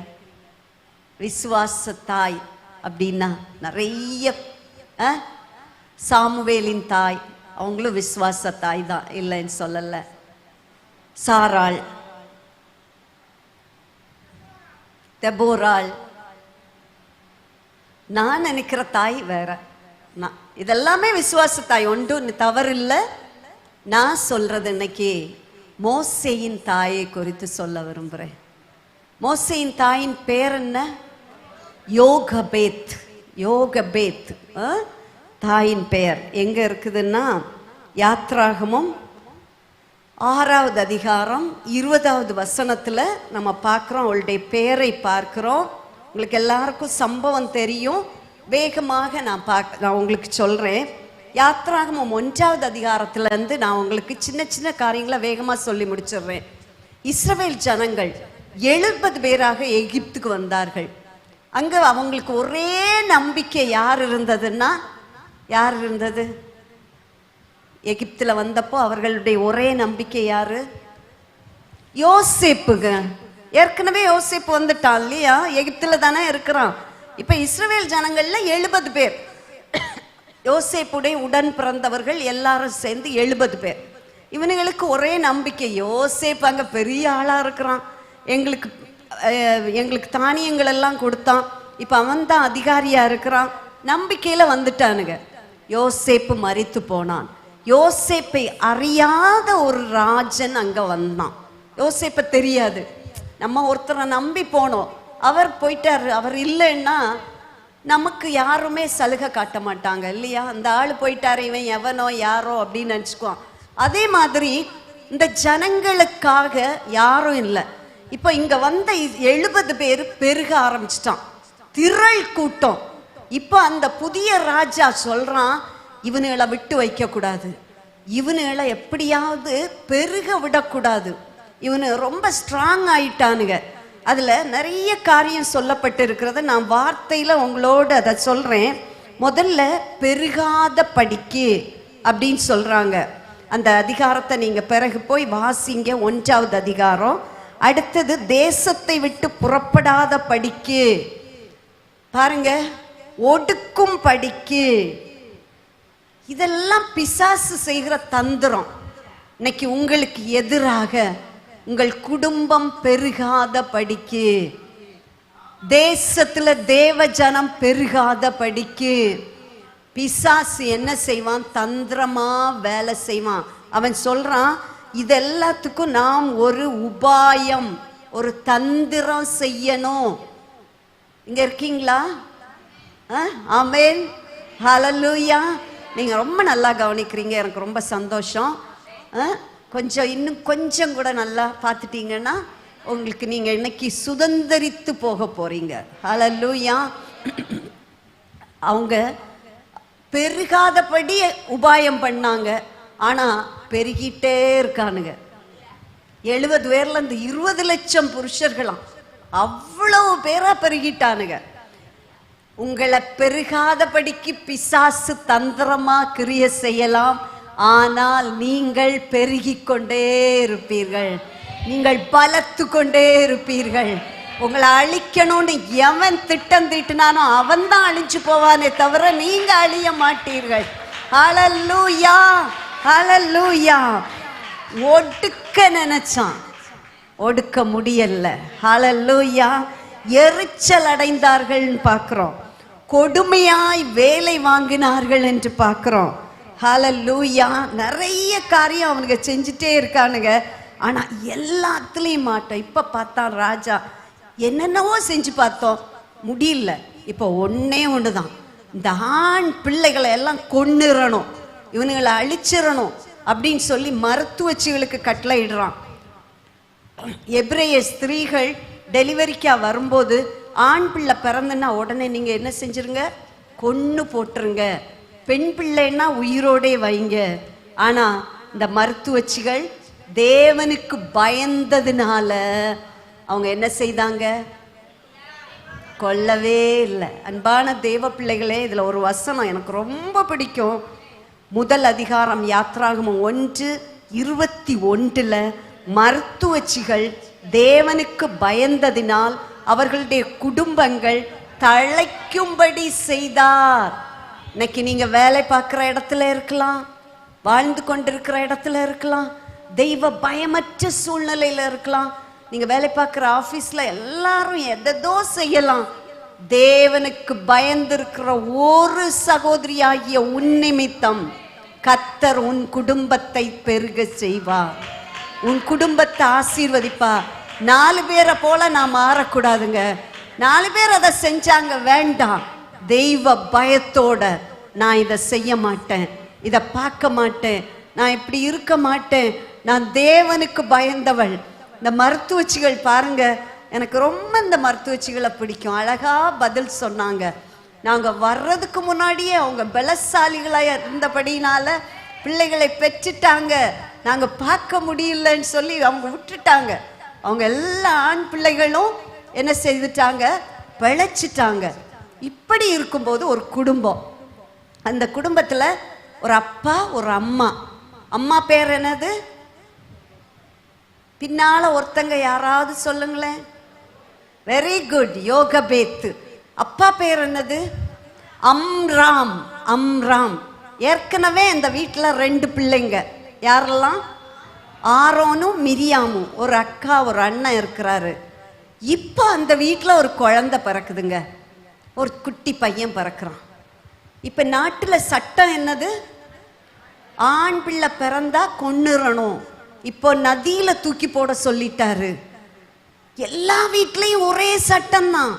விசுவாச தாய் அப்படின்னா நிறைய சாமுவேலின் தாய், அவங்களும் விசுவாச தாய் தான், இல்லைன்னு சொல்லல. சாராள், தெபோராள், நான் நினைக்கிற தாய் வேற. நான் இதெல்லாமே விசுவாச தாய், ஒன்று தவறு இல்லை. நான் சொல்றது இன்னைக்கு மோசேயின் தாயை குறித்து சொல்ல விரும்புகிறேன். மோசேயின் தாயின் பேர் என்ன? யோகபேத். யோகபேத் தாயின் பெயர் எங்க இருக்குதுன்னா, யாத்ராகமம் 6வது அதிகாரம் 20வது வசனத்துல நம்ம பார்க்கிறோம். அவளுடைய பெயரை பார்க்கிறோம். உங்களுக்கு எல்லாருக்கும் சம்பவம் தெரியும். வேகமாக நான் உங்களுக்கு சொல்றேன். யாத்ராகமம் 1வது அதிகாரத்திலிருந்து நான் உங்களுக்கு சின்ன சின்ன காரியங்களை வேகமாக சொல்லி முடிச்சிடுறேன். இஸ்ரவேல் ஜனங்கள் 70 பேராக எகிப்துக்கு வந்தார்கள். அங்கே அவங்களுக்கு ஒரே நம்பிக்கை யார் இருந்ததுன்னா, யார் இருந்தது? எகிப்தில் வந்தப்போ அவர்களுடைய ஒரே நம்பிக்கை யாரு? யோசேப்புங்க. ஏற்கனவே யோசேப்பு வந்துட்டான் இல்லையா, எகிப்தில் தானே இருக்கிறான். இப்போ இஸ்ரவேல் ஜனங்கள்ல 70 பேர், யோசேப்புடைய உடன் பிறந்தவர்கள் எல்லாரும் சேர்ந்து 70 பேர். இவனுங்களுக்கு ஒரே நம்பிக்கை, யோசேப்பு அங்கே பெரிய ஆளாக இருக்கிறான், எங்களுக்கு தானியங்கள் எல்லாம் கொடுத்தான், இப்போ அவன் தான் அதிகாரியாக இருக்கிறான், நம்பிக்கையில் வந்துட்டானுங்க. யோசேப்பு மரித்து போனான். யோசேப்பை அறியாத ஒரு ராஜன் அங்கே வந்தான். யோசேப்பை தெரியாது. நம்ம ஒருத்தரை நம்பி போனோம், அவர் போயிட்டாரு. அவர் இல்லைன்னா நமக்கு யாருமே சலுகை காட்ட மாட்டாங்க இல்லையா? அந்த ஆள் போயிட்டாரு, இவன் எவனோ யாரோ அப்படின்னு நினச்சிக்குவான். அதே மாதிரி இந்த ஜனங்களுக்காக யாரும் இல்லை. இப்போ இங்க வந்த 70 பேர் பெருக ஆரம்பிச்சிட்டான், திரள் கூட்டம். இப்போ அந்த புதிய ராஜா சொல்றான், இவனுகளை விட்டு வைக்க கூடாது, இவனுகளை எப்படியாவது பெருக விடக்கூடாது. இவனு ரொம்ப ஸ்ட்ராங் ஆயிட்டானுங்க. அதுல நிறைய காரியம் சொல்லப்பட்டு இருக்கிறத நான் வார்த்தையில உங்களோடு அதை சொல்றேன். முதல்ல பெருகாத படிக்கு அப்படின்னு சொல்றாங்க. அந்த அதிகாரத்தை நீங்க பிறகு போய் வாசிங்க, 1வது அதிகாரம். அடுத்தது தேசத்தை விட்டு புறப்படாத படிக்கு, பாருங்க, ஒடுக்கும் படிக்கு. இதெல்லாம் பிசாசு செய்கிற தந்திரம். இன்னைக்கு உங்களுக்கு எதிராக உங்கள் குடும்பம் பெருகாத படிக்கு, தேசத்துல தேவ ஜனம் பெருகாத படிக்கு பிசாசு என்ன செய்வான்? தந்திரமா வேலை செய்வான். அவன் சொல்றான், இதெல்லாத்துக்கும் நாம் ஒரு உபாயம், ஒரு தந்திரம் செய்யணும். இங்க இருக்கீங்களா? ஆமென், ஹல்லேலூயா. நீங்க ரொம்ப நல்லா கவனிக்கிறீங்க, எனக்கு ரொம்ப சந்தோஷம். கொஞ்சம் இன்னும் கொஞ்சம் கூட நல்லா பார்த்துட்டீங்கன்னா உங்களுக்கு நீங்க இன்னைக்கு சுதந்திரித்து போக போறீங்க. ஹல்லேலூயா. அவங்க பெருகாதபடி உபாயம் பண்ணாங்க, ஆனா பெருகிட்டே இருக்கானுங்க. 70 பேர்ல இருந்து 20 லட்சம் புருஷர்களாம், அவ்வளவு பேரா பெருகிட்டானுங்க. உங்களை பெருகாதபடிக்கு பிசாசு தந்திரமா கிரிய செய்யலாம், ஆனால் நீங்கள் பெருகிக் கொண்டே இருப்பீர்கள், நீங்கள் பலத்து கொண்டே இருப்பீர்கள். உங்களை அழிக்கணும்னு எவன் திட்டம் தீட்டினானோ அவன் தான் அழிஞ்சு போவானே தவிர நீங்க அழிய மாட்டீர்கள். ஹல்லேலூயா, ஹல்லேலூயா. ஒடுக்க நினைச்சான், ஒடுக்க முடியல. ஹல்லேலூயா. எரிச்சல் அடைந்தார்கள் பார்க்கிறோம். கொடுமையாய் வேலை வாங்கினார்கள் என்று பார்க்கிறோம். ஹல்லேலூயா. நிறைய காரியம் அவனுங்க செஞ்சுட்டே இருக்கானுங்க. ஆனா எல்லாத்துலயும் மாட்டோம். இப்ப பார்த்தான் ராஜா, என்னென்னவோ செஞ்சு பார்த்தோம், முடியல. இப்போ ஒன்னே ஒண்ணுதான், இந்த ஆண் பிள்ளைகளை எல்லாம் கொன்னுறணும், இவனுங்களை அழிச்சிடணும் அப்படின்னு சொல்லி மருத்துவச்சிகளுக்கு கட்டளை இடுறான். எபிரேய ஸ்திரீகள் டெலிவரிக்கா வரும்போது ஆண் பிள்ளை பிறந்துன்னா உடனே நீங்க என்ன செஞ்சிருங்க, கொன்னு போட்டுருங்க. பெண் பிள்ளைன்னா உயிரோடே வைங்க. ஆனா இந்த மருத்துவச்சிகள் தேவனுக்கு பயந்ததுனால அவங்க என்ன செய்தாங்க, கொல்லவே இல்லை. அன்பான தேவ பிள்ளைகளே, இதுல ஒரு வசனம் எனக்கு ரொம்ப பிடிக்கும். முதல் அதிகாரம் யாத்ராகமம் 1:21 மருத்துவச்சிகள் தேவனுக்கு பயந்ததினால் அவர்களுடைய குடும்பங்கள் தழைக்கும்படி செய்தார். இன்னைக்கு நீங்க வேலை பார்க்குற இடத்துல இருக்கலாம், வாழ்ந்து கொண்டிருக்கிற இடத்துல இருக்கலாம், தெய்வ பயமற்ற சூழ்நிலையில இருக்கலாம். நீங்க வேலை பார்க்குற ஆபீஸ்ல எல்லாரும் எதோ செய்யலாம். தேவனுக்கு பயந்திருக்கிற ஒரு சகோதரியாகிய உன் நிமித்தம் கர்த்தர் உன் குடும்பத்தை பெருக செய்வார், உன் குடும்பத்தை ஆசீர்வதிப்பார். 4 பேரை போல நான் மாறக்கூடாதுங்க. 4 பேர் அதை செஞ்சாங்க, வேண்டாம். தெய்வ பயத்தோட நான் இதை செய்ய மாட்டேன், இதை பார்க்க மாட்டேன், நான் இப்படி இருக்க மாட்டேன், நான் தேவனுக்கு பயந்தவள். இந்த மருத்துவச்சிகள் பாருங்க, எனக்கு ரொம்ப இந்த மருத்துவச்சிகளை பிடிக்கும். அழகா பதில் சொன்னாங்க. நாங்க வர்றதுக்கு முன்னாடியே அவங்க பலசாலிகளாக இருந்தபடினால பிள்ளைகளை பெற்றுட்டாங்க, நாங்க பார்க்க முடியலன்னு சொல்லி அவங்க விட்டுட்டாங்க. அவங்க எல்லா ஆண் பிள்ளைகளும் என்ன செய்துட்டாங்க, பிழைச்சிட்டாங்க. இப்படி இருக்கும்போது ஒரு குடும்பம், அந்த குடும்பத்துல ஒரு அப்பா ஒரு அம்மா. அம்மா பேர் என்னது, பின்னால ஒருத்தங்க யாராவது சொல்லுங்களேன். வெரி குட், யோகபேத்து. அப்பா பேர் என்னது, அம்ராம். அம்ராம். ஏற்கனவே இந்த வீட்டுல 2 பிள்ளைங்க. யாரெல்லாம், ஆரோனும் மிரியாமும், ஒரு அக்கா ஒரு அண்ணன் இருக்கிறாரு. இப்போ அந்த வீட்டில் ஒரு குழந்தை பிறக்குதுங்க, ஒரு குட்டி பையன் பிறக்கிறான். இப்போ நாட்டில் சட்டம் என்னது, ஆண் பிள்ளை பிறந்தா கொன்னுறணும். இப்போ நதியில தூக்கி போட சொல்லிட்டாரு. எல்லா வீட்லயும் ஒரே சட்டம் தான்.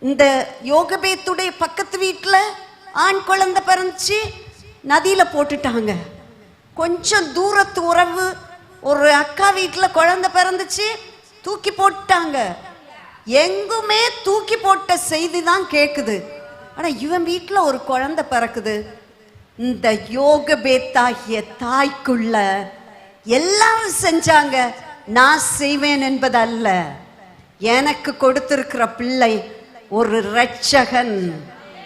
இந்த யோகபேத்துடைய பக்கத்து வீட்டுல ஆண் குழந்தை பிறந்துச்சு, நதியில போட்டுட்டாங்க. கொஞ்சம் தூரத்து உறவு ஒரு அக்கா வீட்டுல குழந்தை பிறந்துச்சு, தூக்கி போட்டாங்க. எங்குமே தூக்கி போட்ட செய்தி தான் கேக்குது. ஆனா இவன் வீட்டுல ஒரு குழந்தை பிறக்குது. இந்த யோகபேத்தாகிய தாய்க்குள்ள எல்லாரும் செஞ்சாங்க, நான் செய்வேன் என்பது அல்ல. எனக்கு கொடுத்திருக்கிற பிள்ளை ஒரு இரட்சகன்.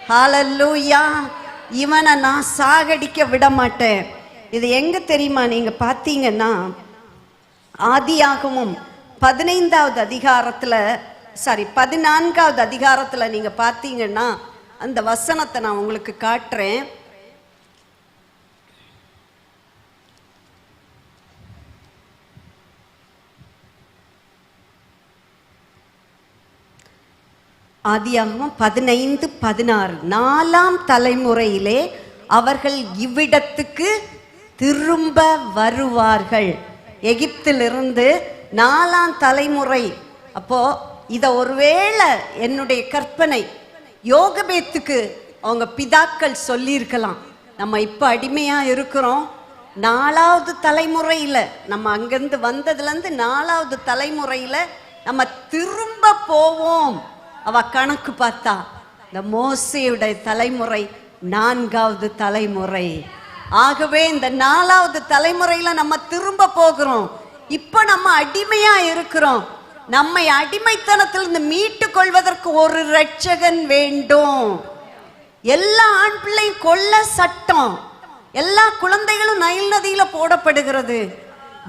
ஹல்லேலூயா. இவனை நான் சாகடிக்க விட மாட்டேன். இது எங்க தெரியுமா, நீங்க பார்த்தீங்கன்னா ஆதியாகமம் 14வது அதிகாரத்துல நீங்க பார்த்தீங்கன்னா அந்த வசனத்தை நான் உங்களுக்கு காட்டுறேன். ஆதியாகமம் 15:16 4ஆம் தலைமுறையிலே அவர்கள் இவ்விடத்துக்கு திரும்ப வருவார்கள். எகிப்திலிருந்து 4ஆம் தலைமுறை. அப்போ இத ஒருவேளை என்னுடைய கற்பனை, யோகபேத்துக்கு அவங்க பிதாக்கள் சொல்லியிருக்கலாம், நம்ம இப்ப அடிமையா இருக்கிறோம், 4வது தலைமுறையில நம்ம அங்கிருந்து வந்ததுலேருந்து 4வது தலைமுறையில நம்ம திரும்ப போவோம். அவ கணக்கு பார்த்தா இந்த மோசேயுடைய தலைமுறை 4வது தலைமுறை. ஆகவே இந்த 4வது தலைமுறையில நம்ம திரும்ப போகிறோம். இப்ப நம்ம அடிமையா இருக்கிறோம். நம்மை அடிமைத்தனத்திலிருந்து மீட்டு கொள்வதற்கு ஒரு இரட்சகன் வேண்டும். எல்லா ஆண் பிள்ளையும் கொல்ல சட்டம், எல்லா குழந்தைகளும் நைல் நதியில போடப்படுகிறது.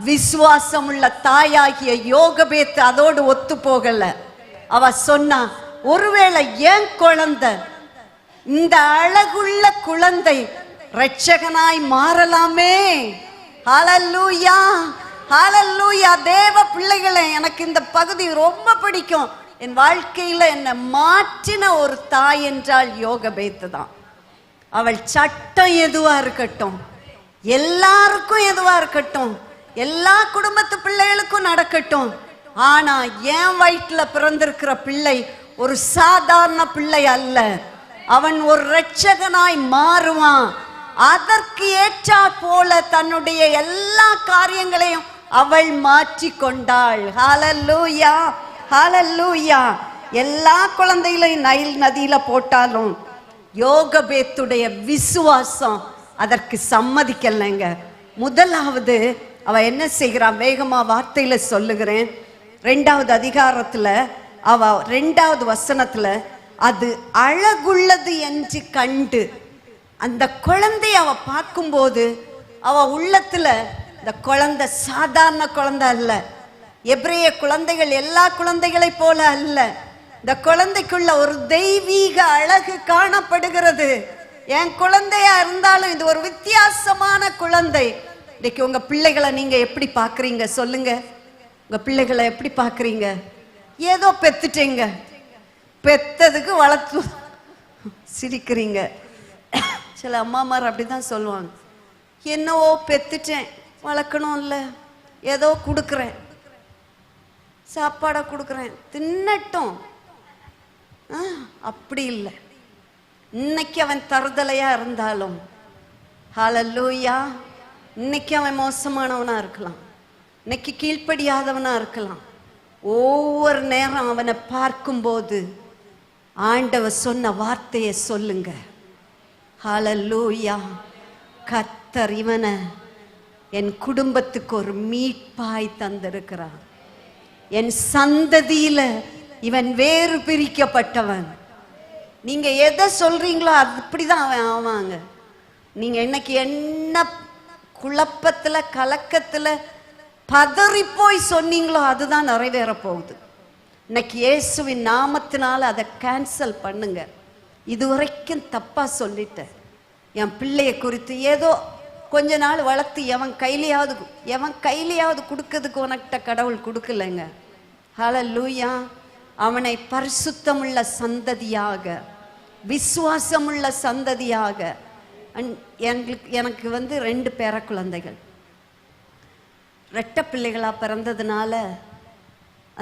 விசுவாசம் உள்ள தாயாகிய யோகபேத் அதோடு ஒத்து போகல. அவ சொன்னா, ஒருவேளை என் குழந்தை, இந்த அழகுள்ள குழந்தை இரட்சகனாய் மாறலாமே. ஹல்லேலூயா. ஹalleluya. தேவ பிள்ளைகளே, எனக்கு இந்த பகுதி ரொம்ப பிடிக்கும். என் வாழ்க்கையில என்னை மாற்றின ஒரு தாய் என்றால் யோகபேத்து தான். அவள் சட்டம் எதுவா இருக்கட்டும், எல்லாருக்கும் எதுவா இருக்கட்டும், எல்லா குடும்பத்து பிள்ளைகளுக்கும் நடக்கட்டும், ஆனா என் வயிற்றுல பிறந்திருக்கிற பிள்ளை ஒரு சாதாரண பிள்ளை அல்ல. அவன் ஒரு இரட்சகனாய் மாறுவான். அதற்கு ஏற்றா போல தன்னுடைய எல்லா காரியங்களையும் அவள் மாற்றி கொண்டாள். ஹalleluya, ஹalleluya. எல்லா குழந்தைகளையும் நைல் நதியில போட்டாலும் யோகபேத்துடைய விசுவாசம் அதற்கு சம்மதிக்கலைங்க. முதலாவது அவ என்ன செய்கிறான், வேகமா வார்த்தையில சொல்லுகிறேன். 2வது அதிகாரத்துல அவ 2வது வசனத்துல, அது அழகுள்ளது என்று கண்டு, அந்த குழந்தைய அவ பார்க்கும்போது அவ உள்ளத்துல, இந்த குழந்தை சாதாரண குழந்தை அல்ல, எபிரேய குழந்தைகள் எல்லா குழந்தைகளை போல அல்ல, இந்த குழந்தைக்குள்ள ஒரு தெய்வீக அழகு காணப்படுகிறது. என் குழந்தையா இருந்தாலும் இது ஒரு வித்தியாசமான குழந்தை. இன்னைக்கு உங்க பிள்ளைகளை நீங்க எப்படி பாக்குறீங்க சொல்லுங்க? உங்க பிள்ளைகளை எப்படி பாக்குறீங்க? ஏதோ பெத்துட்டீங்க, பெத்ததுக்கு வளர்த்து சிரிக்கிறீங்க. சில அம்மாமார் அப்படிதான் சொல்லுவாங்க, என்னவோ பெத்துட்டேன், வளர்க்கணும் இல்லை, ஏதோ கொடுக்குறேன், சாப்பாடை கொடுக்குறேன், தின்னட்டும். அப்படி இல்லை. இன்னைக்கு அவன் தருதலையா இருந்தாலும், ஹalleluya, இன்னைக்கு அவன் மோசமானவனா இருக்கலாம், இன்னைக்கு கீழ்ப்படியாதவனா இருக்கலாம். ஒவ்வொரு நேரம் அவனை பார்க்கும்போது ஆண்டவர் சொன்ன வார்த்தையை சொல்லுங்க, ஹalleluya. கர்த்தர் இவனை என் குடும்பத்துக்கு ஒரு மீட்பாய் தந்திருக்கிறார். என் சந்ததியில இவன் வேறு பிரிக்கப்பட்டவன். நீங்க எதை சொல்றீங்களோ அப்படிதான் அவன் ஆவாங்க. நீங்க இன்னைக்கு என்ன குழப்பத்துல கலக்கத்துல பதறி போய் சொன்னீங்களோ அதுதான் நிறைவேற போகுது. இன்னைக்கு இயேசுவின் நாமத்தினால அதை கேன்சல் பண்ணுங்க. இதுவரைக்கும் தப்பா சொல்லிட்டேன், என் பிள்ளைய குறித்து ஏதோ கொஞ்ச நாள் வளர்த்து எவன் கையிலையாவது கொடுக்கிறதுக்கு உனக்கிட்ட கடவுள் கொடுக்கலைங்க. ஹalleluya. அவனை பரிசுத்தமுள்ள சந்ததியாக, விசுவாசமுள்ள சந்ததியாக. எனக்கு 2 பேர குழந்தைகள், ரெட்டை பிள்ளைகளா பிறந்ததுனால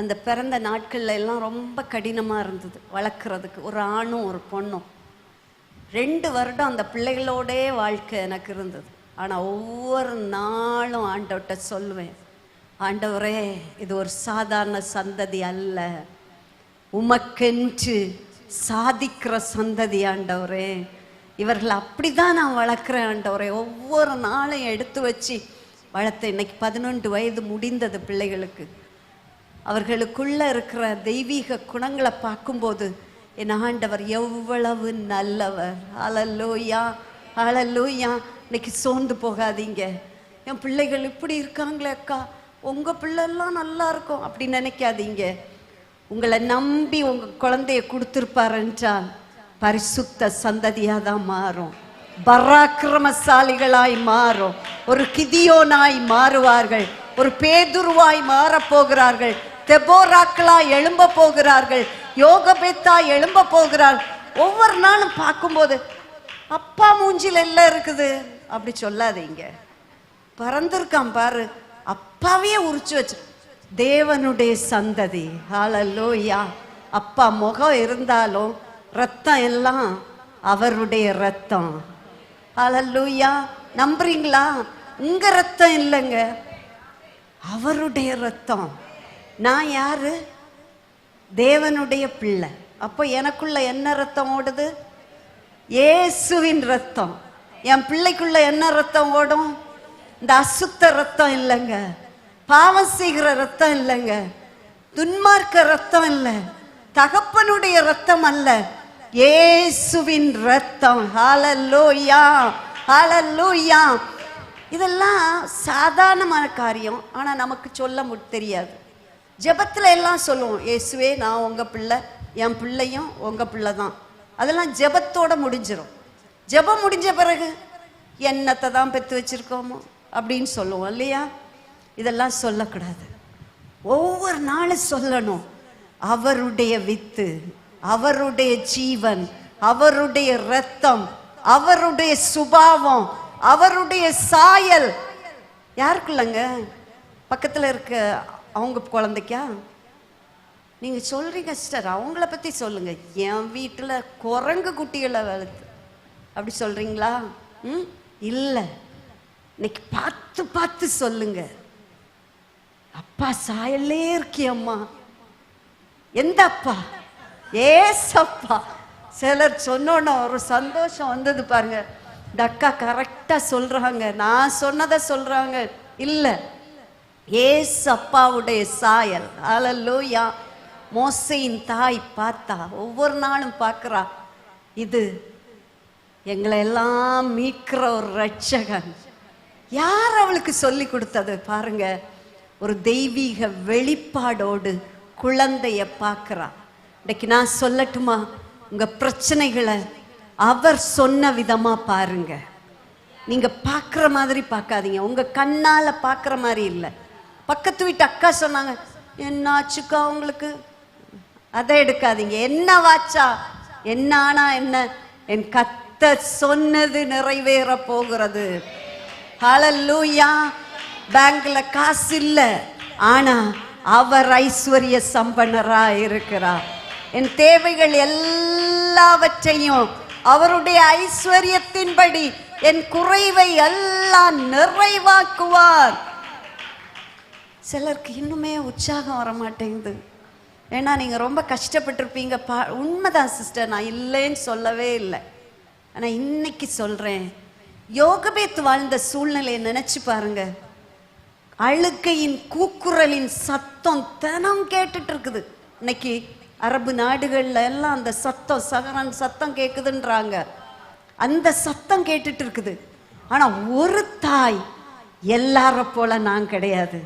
அந்த பிறந்த நாட்கள்ல எல்லாம் ரொம்ப கடினமா இருந்தது வளர்க்குறதுக்கு. ஒரு ஆணும் ஒரு பொண்ணும். 2 வருடம் அந்த பிள்ளைகளோடே வாழ்க்கை எனக்கு இருந்தது. ஆனா ஒவ்வொரு நாளும் ஆண்டவர்கிட்ட சொல்லுவேன், ஆண்டவரே இது ஒரு சாதாரண சந்ததி அல்ல, உமக்கென்று சாதிக்கிற சந்ததி ஆண்டவரே, இவர்கள் அப்படிதான் நான் வளர்க்குறேன் ஆண்டவரே. ஒவ்வொரு நாளும் எடுத்து வச்சு வளர்த்த. இன்னைக்கு 11 வயது முடிந்தது பிள்ளைகளுக்கு. அவர்களுக்குள்ள இருக்கிற தெய்வீக குணங்களை பார்க்கும்போது என் ஆண்டவர் எவ்வளவு நல்லவர். ஹalleluya, ஹalleluya. இன்னைக்கு சோர்ந்து போகாதீங்க. என் பிள்ளைகள் இப்படி இருக்காங்களே அக்கா, உங்க பிள்ளைலாம் நல்லா இருக்கும் அப்படி நினைக்காதீங்க. உங்களை நம்பி உங்க குழந்தைய கொடுத்திருப்பார் என்றால் பரிசுத்த சந்ததியா தான் மாறும், பராக்கிரமசாலிகளாய் மாறும், ஒரு கிதியோனாய் மாறுவார்கள், ஒரு பேதுருவாய் மாறப் போகிறார்கள், தெபோராக்களாய் எழும்ப போகிறார்கள், யோகபேத்தா எழும்ப போகிறார். ஒவ்வொரு நாளும் பார்க்கும்போது அப்பா மூஞ்சில எல்லாம் இருக்குது அப்படி சொல்லாதீங்க. பறந்திருக்கான் பாரு, அப்பாவையே உரிச்சு வச்சு தேவனுடைய சந்ததி. ஹalleluya. அப்பா முகம் இருந்தாலும் ரத்தம் எல்லாம் அவருடைய ரத்தம். ஹalleluya. நம்புறீங்களா? உங்க ரத்தம் இல்லைங்க, அவருடைய ரத்தம். நான் யாரு? தேவனுடைய பிள்ளை. அப்போ எனக்குள்ள என்ன ரத்தம் ஓடுது? இயேசுவின் ரத்தம். என் பிள்ளைக்குள்ள என்ன ரத்தம் ஓடும்? இந்த அசுத்த ரத்தம் இல்லைங்க, பாவம் செய்கிற ரத்தம் இல்லைங்க, துன்மார்க்க ரத்தம் இல்லை, தகப்பனுடைய ரத்தம் அல்ல, இயேசுவின் ரத்தம். ஹalleluya, ஹalleluya. இதெல்லாம் சாதாரணமான காரியம், ஆனா நமக்கு சொல்ல தெரியாது. ஜெபத்துல எல்லாம் சொல்லுவோம், இயேசுவே நான் உங்க பிள்ளை, என் பிள்ளையும் உங்க பிள்ளை தான். அதெல்லாம் ஜெபத்தோட முடிஞ்சிடும். ஜெபம் முடிஞ்ச பிறகு என்னத்தை தான் பெற்று வச்சிருக்கோமோ அப்படின்னு சொல்லுவோம் இல்லையா? இதெல்லாம் சொல்லக்கூடாது. ஒவ்வொரு நாளும் சொல்லணும், அவருடைய வித்து, அவருடைய ஜீவன், அவருடைய இரத்தம், அவருடைய சுபாவம், அவருடைய சாயல். யாருக்குள்ளங்க? பக்கத்தில் இருக்க அவங்க குழந்தைக்கா? நீங்க சொல்றீங்க சிஸ்டர், அவங்கள பத்தி சொல்லுங்க. என் வீட்டில் குரங்கு குட்டிகளை வளர்த்து அப்படி சொல்றீங்களா? இல்லை, இன்னைக்கு பார்த்து பார்த்து சொல்லுங்க. அப்பா சாயல்லே இருக்கியம்மா. எந்த அப்பா? ஏசப்பா. சிலர் சொன்னோன்னு ஒரு சந்தோஷம் வந்தது பாருங்க. இந்த அக்கா கரெக்டா சொல்றாங்க, நான் சொன்னதை சொல்றாங்க. இல்ல, ஏசப்பாவுடைய சாயல். ஹல்லேலூயா. மோசேயின் தாய் பார்த்தா, ஒவ்வொரு நாளும் பார்க்கிறா, இது எங்களை எல்லாம் மீட்கிற ஒரு ரட்சகன். யார் அவளுக்கு சொல்லி கொடுத்தது பாருங்க? ஒரு தெய்வீக வெளிப்பாடோடு குழந்தைய பார்க்கிறா. இன்னைக்கு நான் சொல்லட்டுமா, உங்க பிரச்சனைகளை அவர் சொன்ன விதமா பாருங்க. நீங்க பார்க்குற மாதிரி பார்க்காதீங்க, உங்க கண்ணால பார்க்குற மாதிரி இல்லை. பக்கத்து வீட்டு அக்கா சொன்னாங்க, என்ன ஆச்சுக்கா உங்களுக்கு, அதை எடுக்காதீங்க. என்ன வாச்சா என்ன ஆனா என்ன, என் கர்த்தர் சொன்னது நிறைவேற போகிறது. ஹல்லேலூயா. பேங்க்ல காசு இல்ல, ஆனா அவர் ஐஸ்வர்ய சம்பன்னரா இருக்கிறார். என் தேவைகள் எல்லாவற்றையும் அவருடைய ஐஸ்வர்யத்தின்படி என் குறைவை எல்லாம் நிறைவாக்குவார். சிலருக்கு இன்னுமே உற்சாகம் வர மாட்டேங்குது. ஏன்னா நீங்க ரொம்ப கஷ்டப்பட்டிருப்பீங்க. உண்மைதான் சிஸ்டர், நான் இல்லைன்னு சொல்லவே இல்லை. ஆனா இன்னைக்கு சொல்றேன், யோகபேத் வாழ்ந்த சூழ்நிலையை நினைச்சு பாருங்க. அழுகையின் கூக்குரலின் சத்தம் தினம் கேட்டுட்டு இருக்குது. இன்னைக்கு அரபு நாடுகள்ல எல்லாம் அந்த சத்தம், சகரன் சத்தம் கேக்குதுன்றாங்க. அந்த சத்தம் கேட்டுட்டு இருக்குது. ஆனா ஒரு தாய், எல்லார போல நான் கிடையாது.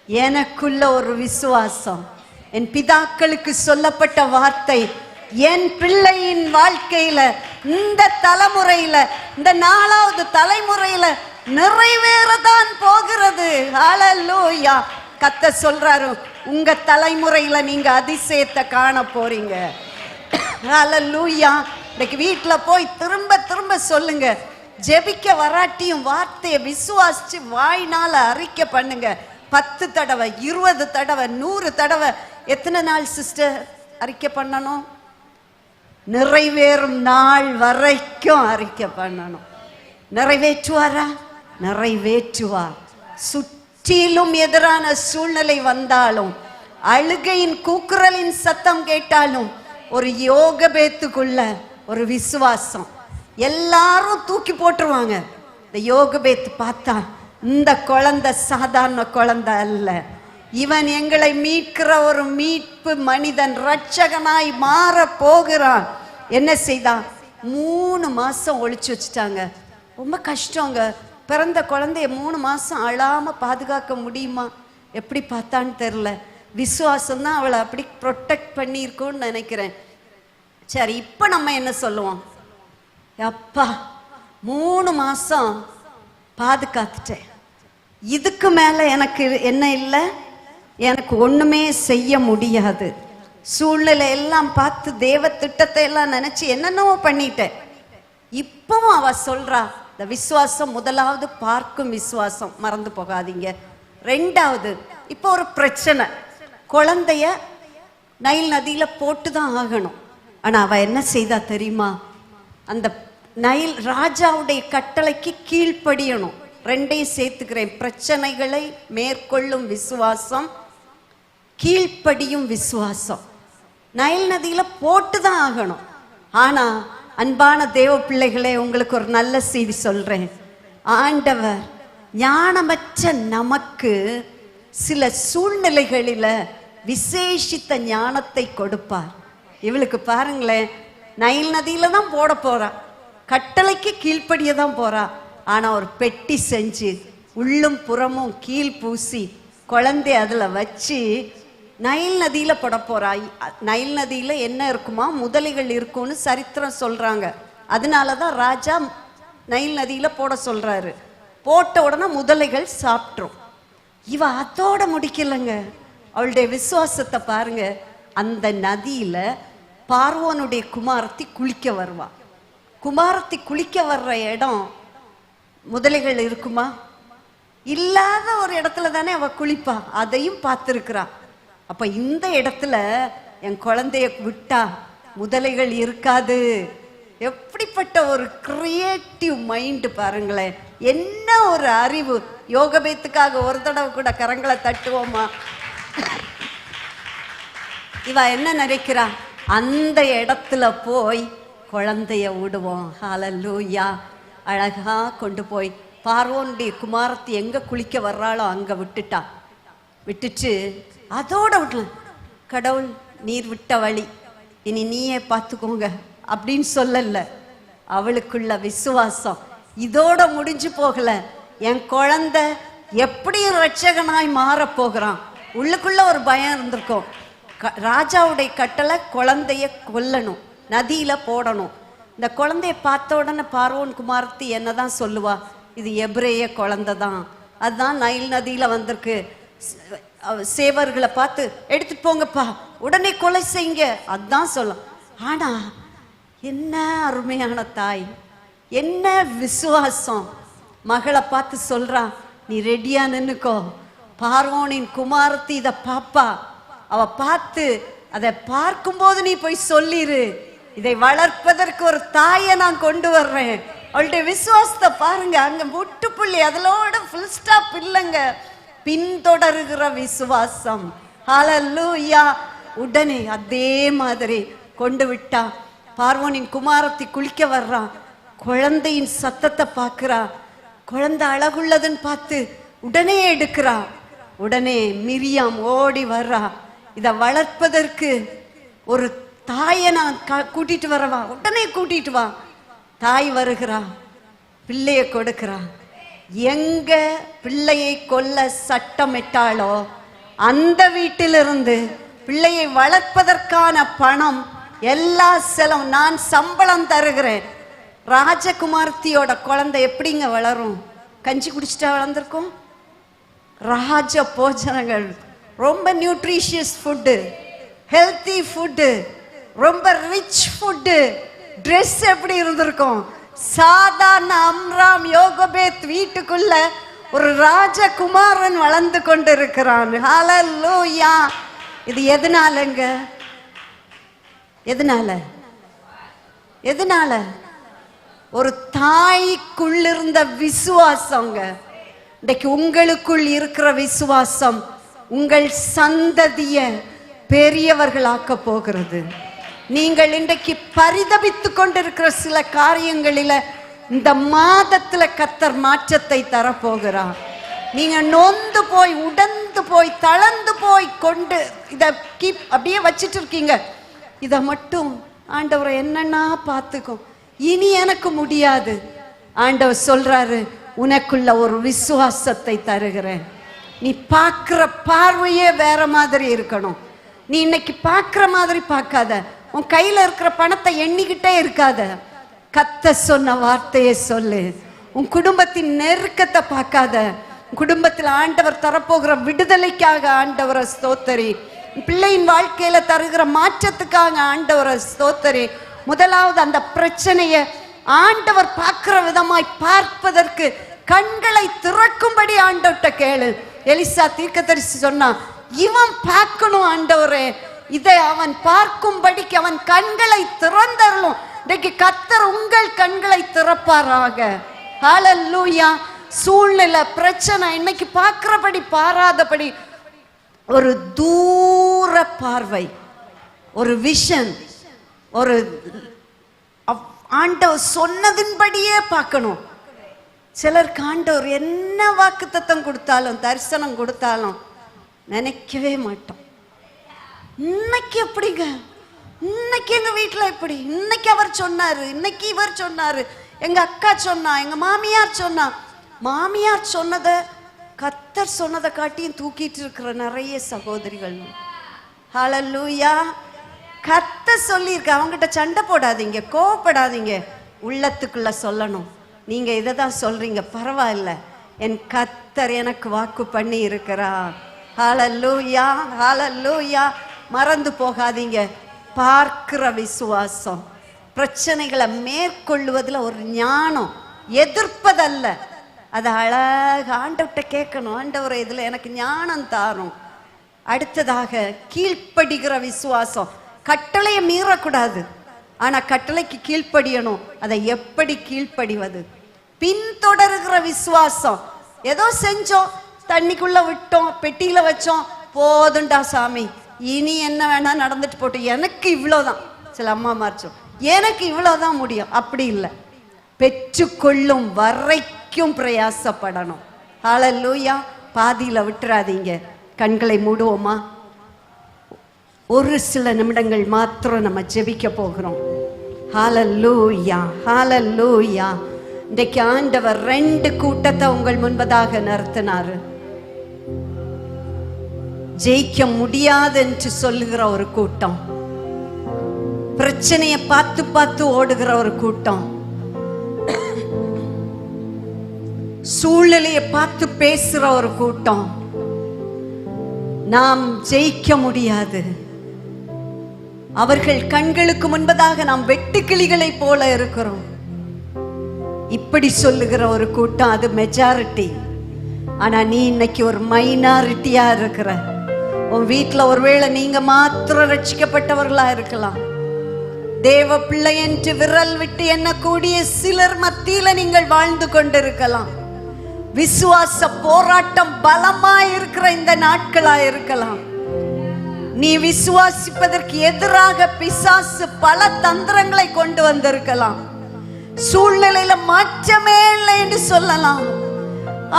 எனக்குள்ள ஒரு விசுவாசம், என் பிதாக்களுக்கு சொல்லப்பட்ட வார்த்தை என் பிள்ளையின் வாழ்க்கையில, இந்த தலைமுறையில, இந்த 4வது தலைமுறையில நிறைவேறதான் போகிறது. ஹல்லேலூயா. கர்த்தர் சொல்றாரு, உங்க தலைமுறையில நீங்க அதிசயத்தை காண போறீங்க. ஹல்லேலூயா. இன்னைக்கு வீட்டுல போய் திரும்ப திரும்ப சொல்லுங்க. ஜெபிக்க வராட்டியும் வார்த்தையை விசுவாசிச்சு வாய்னால அறிக்கை பண்ணுங்க. 10 தடவை, 20 தடவை, 100 தடவை. எத்தனை நாள் சிஸ்டர் அறிக்கை பண்ணணும்? நிறைவேறும் நாள் வரைக்கும் அறிக்கை பண்ணணும். நிறைவேற்றுவாரா? நிறைவேற்றுவார். சுற்றிலும் எதிரான சூழ்நிலை வந்தாலும், அழுகையின் கூக்குரலின் சத்தம் கேட்டாலும், ஒரு யோகபேத்துக்குள்ள ஒரு விசுவாசம். எல்லாரும் தூக்கி போட்டுருவாங்க. இந்த யோகபேத்து பார்த்தா, இந்த குழந்தை சாதாரண குழந்தை அல்ல, இவன் எங்களை மீட்கிற ஒரு மீட்பு மனிதன், ரட்சகனாய் மாற போகிறான். என்ன செய்தான்? 3 மாசம் ஒளிச்சு வச்சுட்டாங்க. ரொம்ப கஷ்டங்க. பிறந்த குழந்தைய 3 மாசம் அழாம பாதுகாக்க முடியுமா? எப்படி பார்த்தான்னு தெரியல. விசுவாசம் தான் அவளை அப்படி ப்ரொடெக்ட் பண்ணியிருக்கோன்னு நினைக்கிறேன். சரி, இப்ப நம்ம என்ன சொல்லுவோம்? அப்பா 3 மாசம் பாதுகாத்துட்டேன், இதுக்கு மேல எனக்கு என்ன இல்லை, எனக்கு ஒண்ணுமே செய்ய முடியாது. சூழ்நிலை எல்லாம் பார்த்து தேவ திட்டத்தை எல்லாம் நினைச்சு என்னென்னவோ பண்ணிட்டேன். இப்பவும் அவ சொல்றா, இந்த விசுவாசம் முதலாவது பார்க்கும் விசுவாசம், மறந்து போகாதீங்க. 2வது, இப்போ ஒரு பிரச்சனை, குழந்தைய நைல் நதியில போட்டுதான் ஆகணும். ஆனா அவ என்ன செய்தா தெரியுமா? அந்த நைல் ராஜாவுடைய கட்டளைக்கு கீழ்ப்படியணும். 2ஐயும் சேர்த்துக்கிறேன். பிரச்சனைகளை மேற்கொள்ளும் விசுவாசம், கீழ்ப்படியும் விசுவாசம். நைல் நதியில போட்டுதான் ஆகணும். ஆனா அன்பான தேவ பிள்ளைகளே, உங்களுக்கு ஒரு நல்ல செய்தி சொல்றேன். ஆண்டவர் ஞானமற்ற நமக்கு சில சூழ்நிலைகளில விசேஷித்த ஞானத்தை கொடுப்பார். இவளுக்கு பாருங்களேன், நைல் நதியில தான் போட போறா, கட்டளைக்கு கீழ்ப்படிய தான் போறா. ஆனா ஒரு பெட்டி செஞ்சு உள்ளும் புறமும் கீழ் பூசி குழந்தை அதுல வச்சு நைல் நதியில போட போறா. நைல் நதியில என்ன இருக்குமா? முதலைகள் இருக்கும்னு சரித்திரம் சொல்றாங்க. அதனாலதான் ராஜா நைல் நதியில போட சொல்றாரு. போட்ட உடனே முதலைகள் சாப்பிட்ரும். இவ அதோட முடிக்கலங்க. அவளுடைய விசுவாசத்தை பாருங்க. அந்த நதியில பார்வோனுடைய குமாரத்தி குளிக்க வருவா. குமாரத்தி குளிக்க வர்ற இடம் முதலைகள் இருக்குமா? இல்லாத ஒரு இடத்துல தானே அவ குளிப்பா. அதையும் பார்த்துருக்கிறா. அப்ப இந்த இடத்துல என் குழந்தைய விட்டா முதலைகள் இருக்காது. எப்படிப்பட்ட ஒரு கிரியேட்டிவ் மைண்ட் பாருங்களேன். என்ன ஒரு அறிவு. யோகபேத்துக்காக ஒரு தடவை கூட கரங்களை தட்டுவோமா? இவ என்ன நினைக்கிறா? அந்த இடத்துல போய் குழந்தைய விடுவோம். ஹல்லேலூயா. அழகா கொண்டு போய் பார்வோனுடைய குமாரத்தி எங்க குளிக்க வர்றாளோ அங்க விட்டுட்டா. விட்டுட்டு அதோட விடல. கடவுள் நீர் விட்ட வழி, இனி நீயே பார்த்துக்கோங்க அப்படின்னு சொல்லல. அவளுக்குள்ள விசுவாசம் இதோட முடிஞ்சு போகல. என் குழந்தை எப்படி ரட்சகனாய் மாற போகிறான். உள்ளுக்குள்ள ஒரு பயம் இருந்திருக்கும். ராஜாவுடைய கட்டளை குழந்தைய கொல்லணும், நதியில போடணும். இந்த குழந்தைய பார்த்த உடனே பார்வோன் குமாரத்தி என்னதான் சொல்லுவா? இது எபிரேய குழந்தை தான், அதுதான் நைல் நதியில வந்திருக்கு. சேவர்களை பார்த்து எடுத்துட்டு போங்கப்பா, உடனே கொலை செய்யுங்க, அதுதான் சொல்லும். ஆனா என்ன அருமையான தாய், என்ன விசுவாசம். மகளை பார்த்து சொல்றா, நீ ரெடியா நின்னுக்கோ. பார்வோனின் குமாரத்தி இதை பாப்பா. அவ பார்த்து அதை பார்க்கும்போது நீ போய் சொல்லிரு, இதை வளர்ப்பதற்கு ஒரு தாயை நான் கொண்டு வர்றேன். அவளுடைய விசுவாசத்தை பாருங்க. அங்க முட்டுப்புள்ளி, அதோட ஃபுல் ஸ்டாப் இல்லைங்க. பின்தொடருகிற விசுவாசம். ஹல்லேலூயா. உடனே அதே மாதிரி கொண்டு விட்டா. பார்வோனின் குமாரத்தி குளிக்க வர்றான். குழந்தையின் சத்தத்தை பார்க்கிறா. குழந்தை அழகுள்ளதுன்னு பார்த்து உடனே எடுக்கிறா. உடனே மிரியாம் ஓடி வர்றா. இதை வளர்ப்பதற்கு ஒரு தாயை நான் கூட்டிட்டு வரவா? உடனே கூட்டிட்டு வா. தாய் வருகிறா, பிள்ளைய கொடுக்கிறா. எங்க பிள்ளையை கொல்ல சட்டமிட்டாளோ அந்த வீட்டிலிருந்து பிள்ளையை வளர்ப்பதற்கான பணம் எல்லா செலவு நான் சம்பளம் தருகிறேன். ராஜகுமார்த்தியோட குழந்தை எப்படிங்க வளரும்? கஞ்சி குடிச்சிட்டா வளர்ந்துருக்கும்? ராஜ போஜனங்கள், ரொம்ப நியூட்ரிஷியஸ் ஃபுட்டு, ஹெல்த்தி ஃபுட்டு, ரொம்ப ரிச் ஃபுட்டு. ட்ரெஸ் எப்படி இருந்திருக்கும்? சாதாரண அம்ராம் யோகபேத் வீட்டுக்குள்ள ஒரு ராஜகுமாரன் வளர்ந்து கொண்டு இருக்கிறான். ஹல்லேலூயா. இது எதனாலங்க? எதனால? எதனால? ஒரு தாய்க்குள்ளிருந்த விசுவாசங்க. இன்றைக்கு உங்களுக்குள் இருக்கிற விசுவாசம் உங்கள் சந்ததிய பெரியவர்களாக்க போகிறது. நீங்கள் இன்றைக்கு பரிதபித்து கொண்டிருக்கிற சில காரியங்களில இந்த மாதத்துல கர்த்தர் மாற்றத்தை தரப்போகிறார். நீங்க நொந்து போய் உடந்து போய் தளர்ந்து போய் கொண்டு இதை அப்படியே வச்சிட்டு இருக்கீங்க. இதை மட்டும் ஆண்டவரை என்னன்னா பார்த்துக்கும், இனி எனக்கு முடியாது. ஆண்டவர் சொல்றாரு, உனக்குள்ள ஒரு விசுவாசத்தை தருகிறேன். நீ பார்க்கிற பார்வையே வேற மாதிரி இருக்கணும். நீ இன்னைக்கு பார்க்கிற மாதிரி பார்க்காத. உன் கையில இருக்கிற பணத்தை எண்ணிக்கிட்டே இருக்காத. கர்த்தர் சொன்ன வார்த்தையை சொல்லு. உன் குடும்பத்தின் நெருக்கத்தை பார்க்காத. குடும்பத்தில் ஆண்டவர் தரப்போகிற விடுதலைக்காக ஆண்டவரை ஸ்தோத்தரி. பிள்ளையின் வாழ்க்கையில தருகிற மாற்றத்துக்காக ஆண்டவரை ஸ்தோத்தரி. முதலாவது அந்த பிரச்சனையை ஆண்டவர் பார்க்கிற விதமாய் பார்ப்பதற்கு கண்களை திறக்கும்படி ஆண்டவர்கிட்ட கேளு. எலிசா தீர்க்கதரிசி சொன்னா, இவன் பார்க்கணும் ஆண்டவரே, இதை அவன் பார்க்கும்படிக்கு அவன் கண்களை திறந்தருளும். இன்னைக்கு கர்த்தர் உங்கள் கண்களை திறப்பாராக. ஹல்லேலூயா. சூழ்நிலை பிரச்சனை இன்னைக்கு பார்க்கிறபடி பாராதபடி ஒரு தூர பார்வை, ஒரு விஷன், ஒரு ஆண்டவர் சொன்னதின்படியே பார்க்கணும். சிலருக்கு ஆண்டவர் என்ன வாக்குத்தத்தம் கொடுத்தாலும் தரிசனம் கொடுத்தாலும் நினைக்கவே மாட்டோம். இன்னைக்கு எப்படிங்க, இன்னைக்கு எங்க வீட்டில் இப்படி, இன்னைக்கு அவர் சொன்னாரு, இன்னைக்கு இவர் சொன்னாரு, எங்க அக்கா சொன்னா, எங்க மாமியார் சொன்னா. மாமியார் சொன்னதை கர்த்தர் சொன்னதை காட்டியும் தூக்கிட்டு இருக்கிற நிறைய சகோதரிகள். ஹல்லேலூயா. கர்த்தர் சொல்லியிருக்க, அவங்ககிட்ட சண்டை போடாதீங்க, கோவப்படாதீங்க, உள்ளத்துக்குள்ள சொல்லணும். நீங்க இதை தான் சொல்றீங்க, பரவாயில்ல, என் கர்த்தர் எனக்கு வாக்கு பண்ணி இருக்கிறார். ஹல்லேலூயா, ஹல்லேலூயா. மறந்து போகாதீங்க, பார்க்கிற விசுவாசம். பிரச்சனைகளை மேற்கொள்வதில் ஒரு ஞானம், எதிர்ப்பதல்ல. அதை அழகாக ஆண்டவர்கிட்ட கேட்கணும், ஆண்டவரை இதில் எனக்கு ஞானம் தாரும். அடுத்ததாக கீழ்ப்படுகிற விசுவாசம். கட்டளையை மீறக்கூடாது, ஆனால் கட்டளைக்கு கீழ்ப்படியணும். அதை எப்படி கீழ்ப்படிவது? பின்தொடர்கிற விசுவாசம். ஏதோ செஞ்சோம், தண்ணிக்குள்ள விட்டோம், பெட்டியில வச்சோம், போதுண்டா சாமி, இனி என்ன வேணா நடந்துட்டு போட்டு, எனக்கு இவ்வளோதான். சில அம்மா மார்ச்சோம், எனக்கு இவ்வளோதான் முடியும். அப்படி இல்லை, பெற்றுக்கொள்ளும் வரைக்கும் பிரயாசப்படணும். ஹல்லேலூயா. பாதியில விட்டுறாதீங்க. கண்களை மூடுவோமா? ஒரு சில நிமிடங்கள் மாத்திரம் நம்ம ஜெபிக்க போகிறோம். ஹல்லேலூயா, ஹல்லேலூயா. இன்றைக்கு ஆண்டவர் 2 கூட்டத்தை உங்கள் முன்பதாக நிறுத்தினாரு. ஜெயிக்க முடியாது என்று சொல்லுகிற ஒரு கூட்டம், பிரச்சனையை பார்த்து பார்த்து ஓடுகிற ஒரு கூட்டம், சூழ்நிலையை பார்த்து பேசுற ஒரு கூட்டம். நாம் ஜெயிக்க முடியாது. அவர்கள் கண்களுக்கு முன்பதாக நாம் வெட்டுக்கிளிகளை போல இருக்கிறோம். இப்படி சொல்லுகிற ஒரு கூட்டம், அது மெஜாரிட்டி. ஆனா நீ இன்னைக்கு ஒரு மைனாரிட்டியா இருக்கிற. உன் வீட்டுல ஒருவேளை நீங்க மாத்திரம் ரட்சிக்கப்பட்டவர்களா இருக்கலாம். தேவ பிள்ளை என்று விரல் விட்டு எண்ணக்கூடிய சிலர் மத்தியில நீங்கள் வாழ்ந்து கொண்டிருக்கலாம். விசுவாச போராட்டம் பலமா இருக்கிற இந்த நாட்களா இருக்கலாம். நீ விசுவாசிப்பதற்கு எதிராக பிசாசு பல தந்திரங்களை கொண்டு வந்திருக்கலாம். சூழ்நிலையில மாற்றமே இல்லை என்று சொல்லலாம்.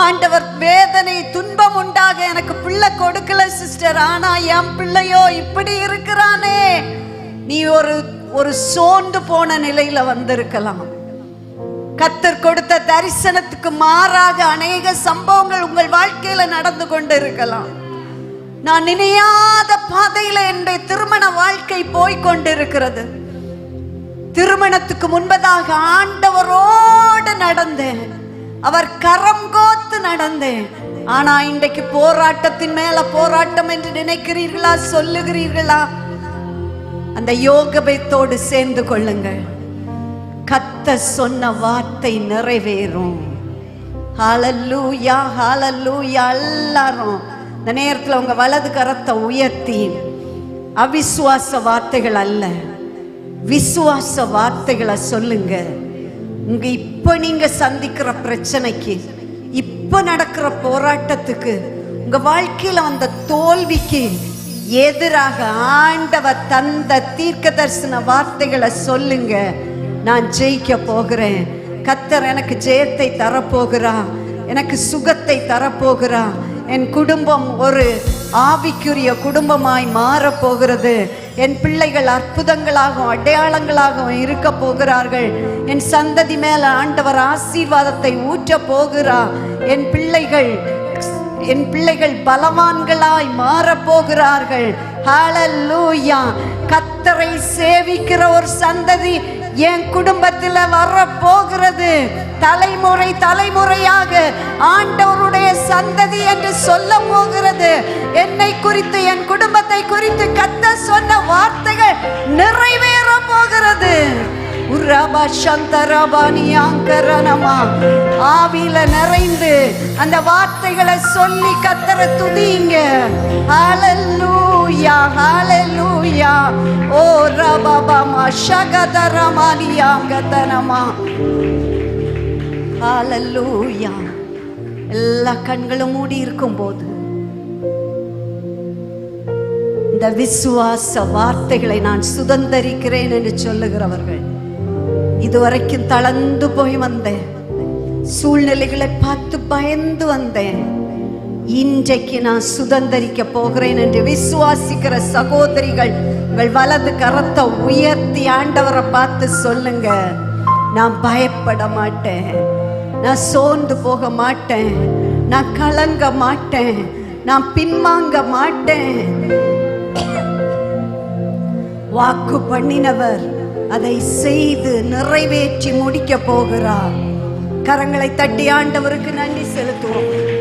ஆண்டவர் வேதனை துன்பம் உண்டாக எனக்கு பிள்ளை கொடுக்கல சிஸ்டர், ஆனா என் பிள்ளையோ இப்படி இருக்கிறானே. நீ ஒரு சோர்ந்து போன நிலையில வந்திருக்கலாம். கர்த்தர் கொடுத்த தரிசனத்துக்கு மாறாக அநேக சம்பவங்கள் உங்கள் வாழ்க்கையில நடந்து கொண்டு இருக்கலாம். நான் நினையாத பாதையில என்னுடைய திருமண வாழ்க்கை போய்கொண்டிருக்கிறது. திருமணத்துக்கு முன்பதாக ஆண்டவரோடு நடந்தேன், அவர் கரம் கோத்து நடந்தேன். ஆனா இன்றைக்கு போராட்டத்தின் மேல போராட்டம் என்று நினைக்கிறீர்களா, சொல்லுகிறீர்களா? அந்த யோகபத்தோடு சேர்ந்து கொள்ளுங்கள். கர்த்தர் சொன்ன வார்த்தை நிறைவேறும். ஹல்லேலூயா, ஹல்லேலூயா. எல்லாரும் இந்த நேரத்தில் உங்க வலது கரத்தை உயர்த்தி, அவிசுவாச வார்த்தைகள் அல்ல, விசுவாச வார்த்தைகளை சொல்லுங்க. உங்க இப்ப நீங்க சந்திக்கிற பிரச்சனைக்கு, இப்ப நடக்கிற போராட்டத்துக்கு, உங்க வாழ்க்கையில வந்த தோல்விக்கு எதிராக ஆண்டவர் தந்த தீர்க்க தரிசன வார்த்தைகளை சொல்லுங்க. நான் ஜெயிக்க போகிறேன். கர்த்தர் எனக்கு ஜெயத்தை தரப்போகிறா, எனக்கு சுகத்தை தரப்போகிறா. என் குடும்பம் ஒரு ஆவிக்குரிய குடும்பமாய் மாறப்போகிறது. என் பிள்ளைகள் அற்புதங்களாகவும் அடையாளங்களாகவும் இருக்க போகிறார்கள். என் சந்ததி மேல ஆண்டவர் ஆசீர்வாதத்தை ஊற்ற போகிறா. என் பிள்ளைகள் பலவான்களாய் மாறப்போகிறார்கள். ஹல்லேலூயா. கர்த்தரை சேவிக்கிற ஒரு சந்ததி என் குடும்பத்தில் வரப்போகிறது. தலைமுறை தலைமுறையாக ஆண்டவருடைய சந்ததி என்று சொல்ல போகிறது. என்னை குறித்து, என் குடும்பத்தை குறித்து கர்த்தர் சொன்ன வார்த்தைகள் நிறைவேற போகிறது. ஆவியில நிறைந்து அந்த வார்த்தைகளை சொல்லி கர்த்தரை துதிங்க. ஹல்லேலூயா, ஹல்லேலூயா. ஓ ரபபமா ஷகதரமாலியாங்கதனமா. ஹல்லேலூயா. எல்லா கண்களும் மூடி இருக்கும் போது இந்த விசுவாச வார்த்தைகளை நான் சுதந்தரிக்கிறேன் என்று சொல்லுகிறவர்கள், இதுவரைக்கும் தளர்ந்து போய் வந்தேன், சூழ்நிலைகளை பார்த்து பயந்து வந்தேன், இன்றைக்கு நான் சுதந்தரிக்க போகிறேன் என்று விசுவாசிக்கிற சகோதரிகள் உங்கள் வலது கரத்தை உயர்த்தி ஆண்டவரை பார்த்து சொல்லுங்க. நான் பயப்பட மாட்டேன், நான் சோர்ந்து போக மாட்டேன், நான் கலங்க மாட்டேன், நான் பின்வாங்க மாட்டேன். வாக்கு பண்ணினவர் அதை செய்து நிறைவேற்றி முடிக்க போகிறார். கரங்களை தட்டி ஆண்டவருக்கு நன்றி செலுத்துவோம்.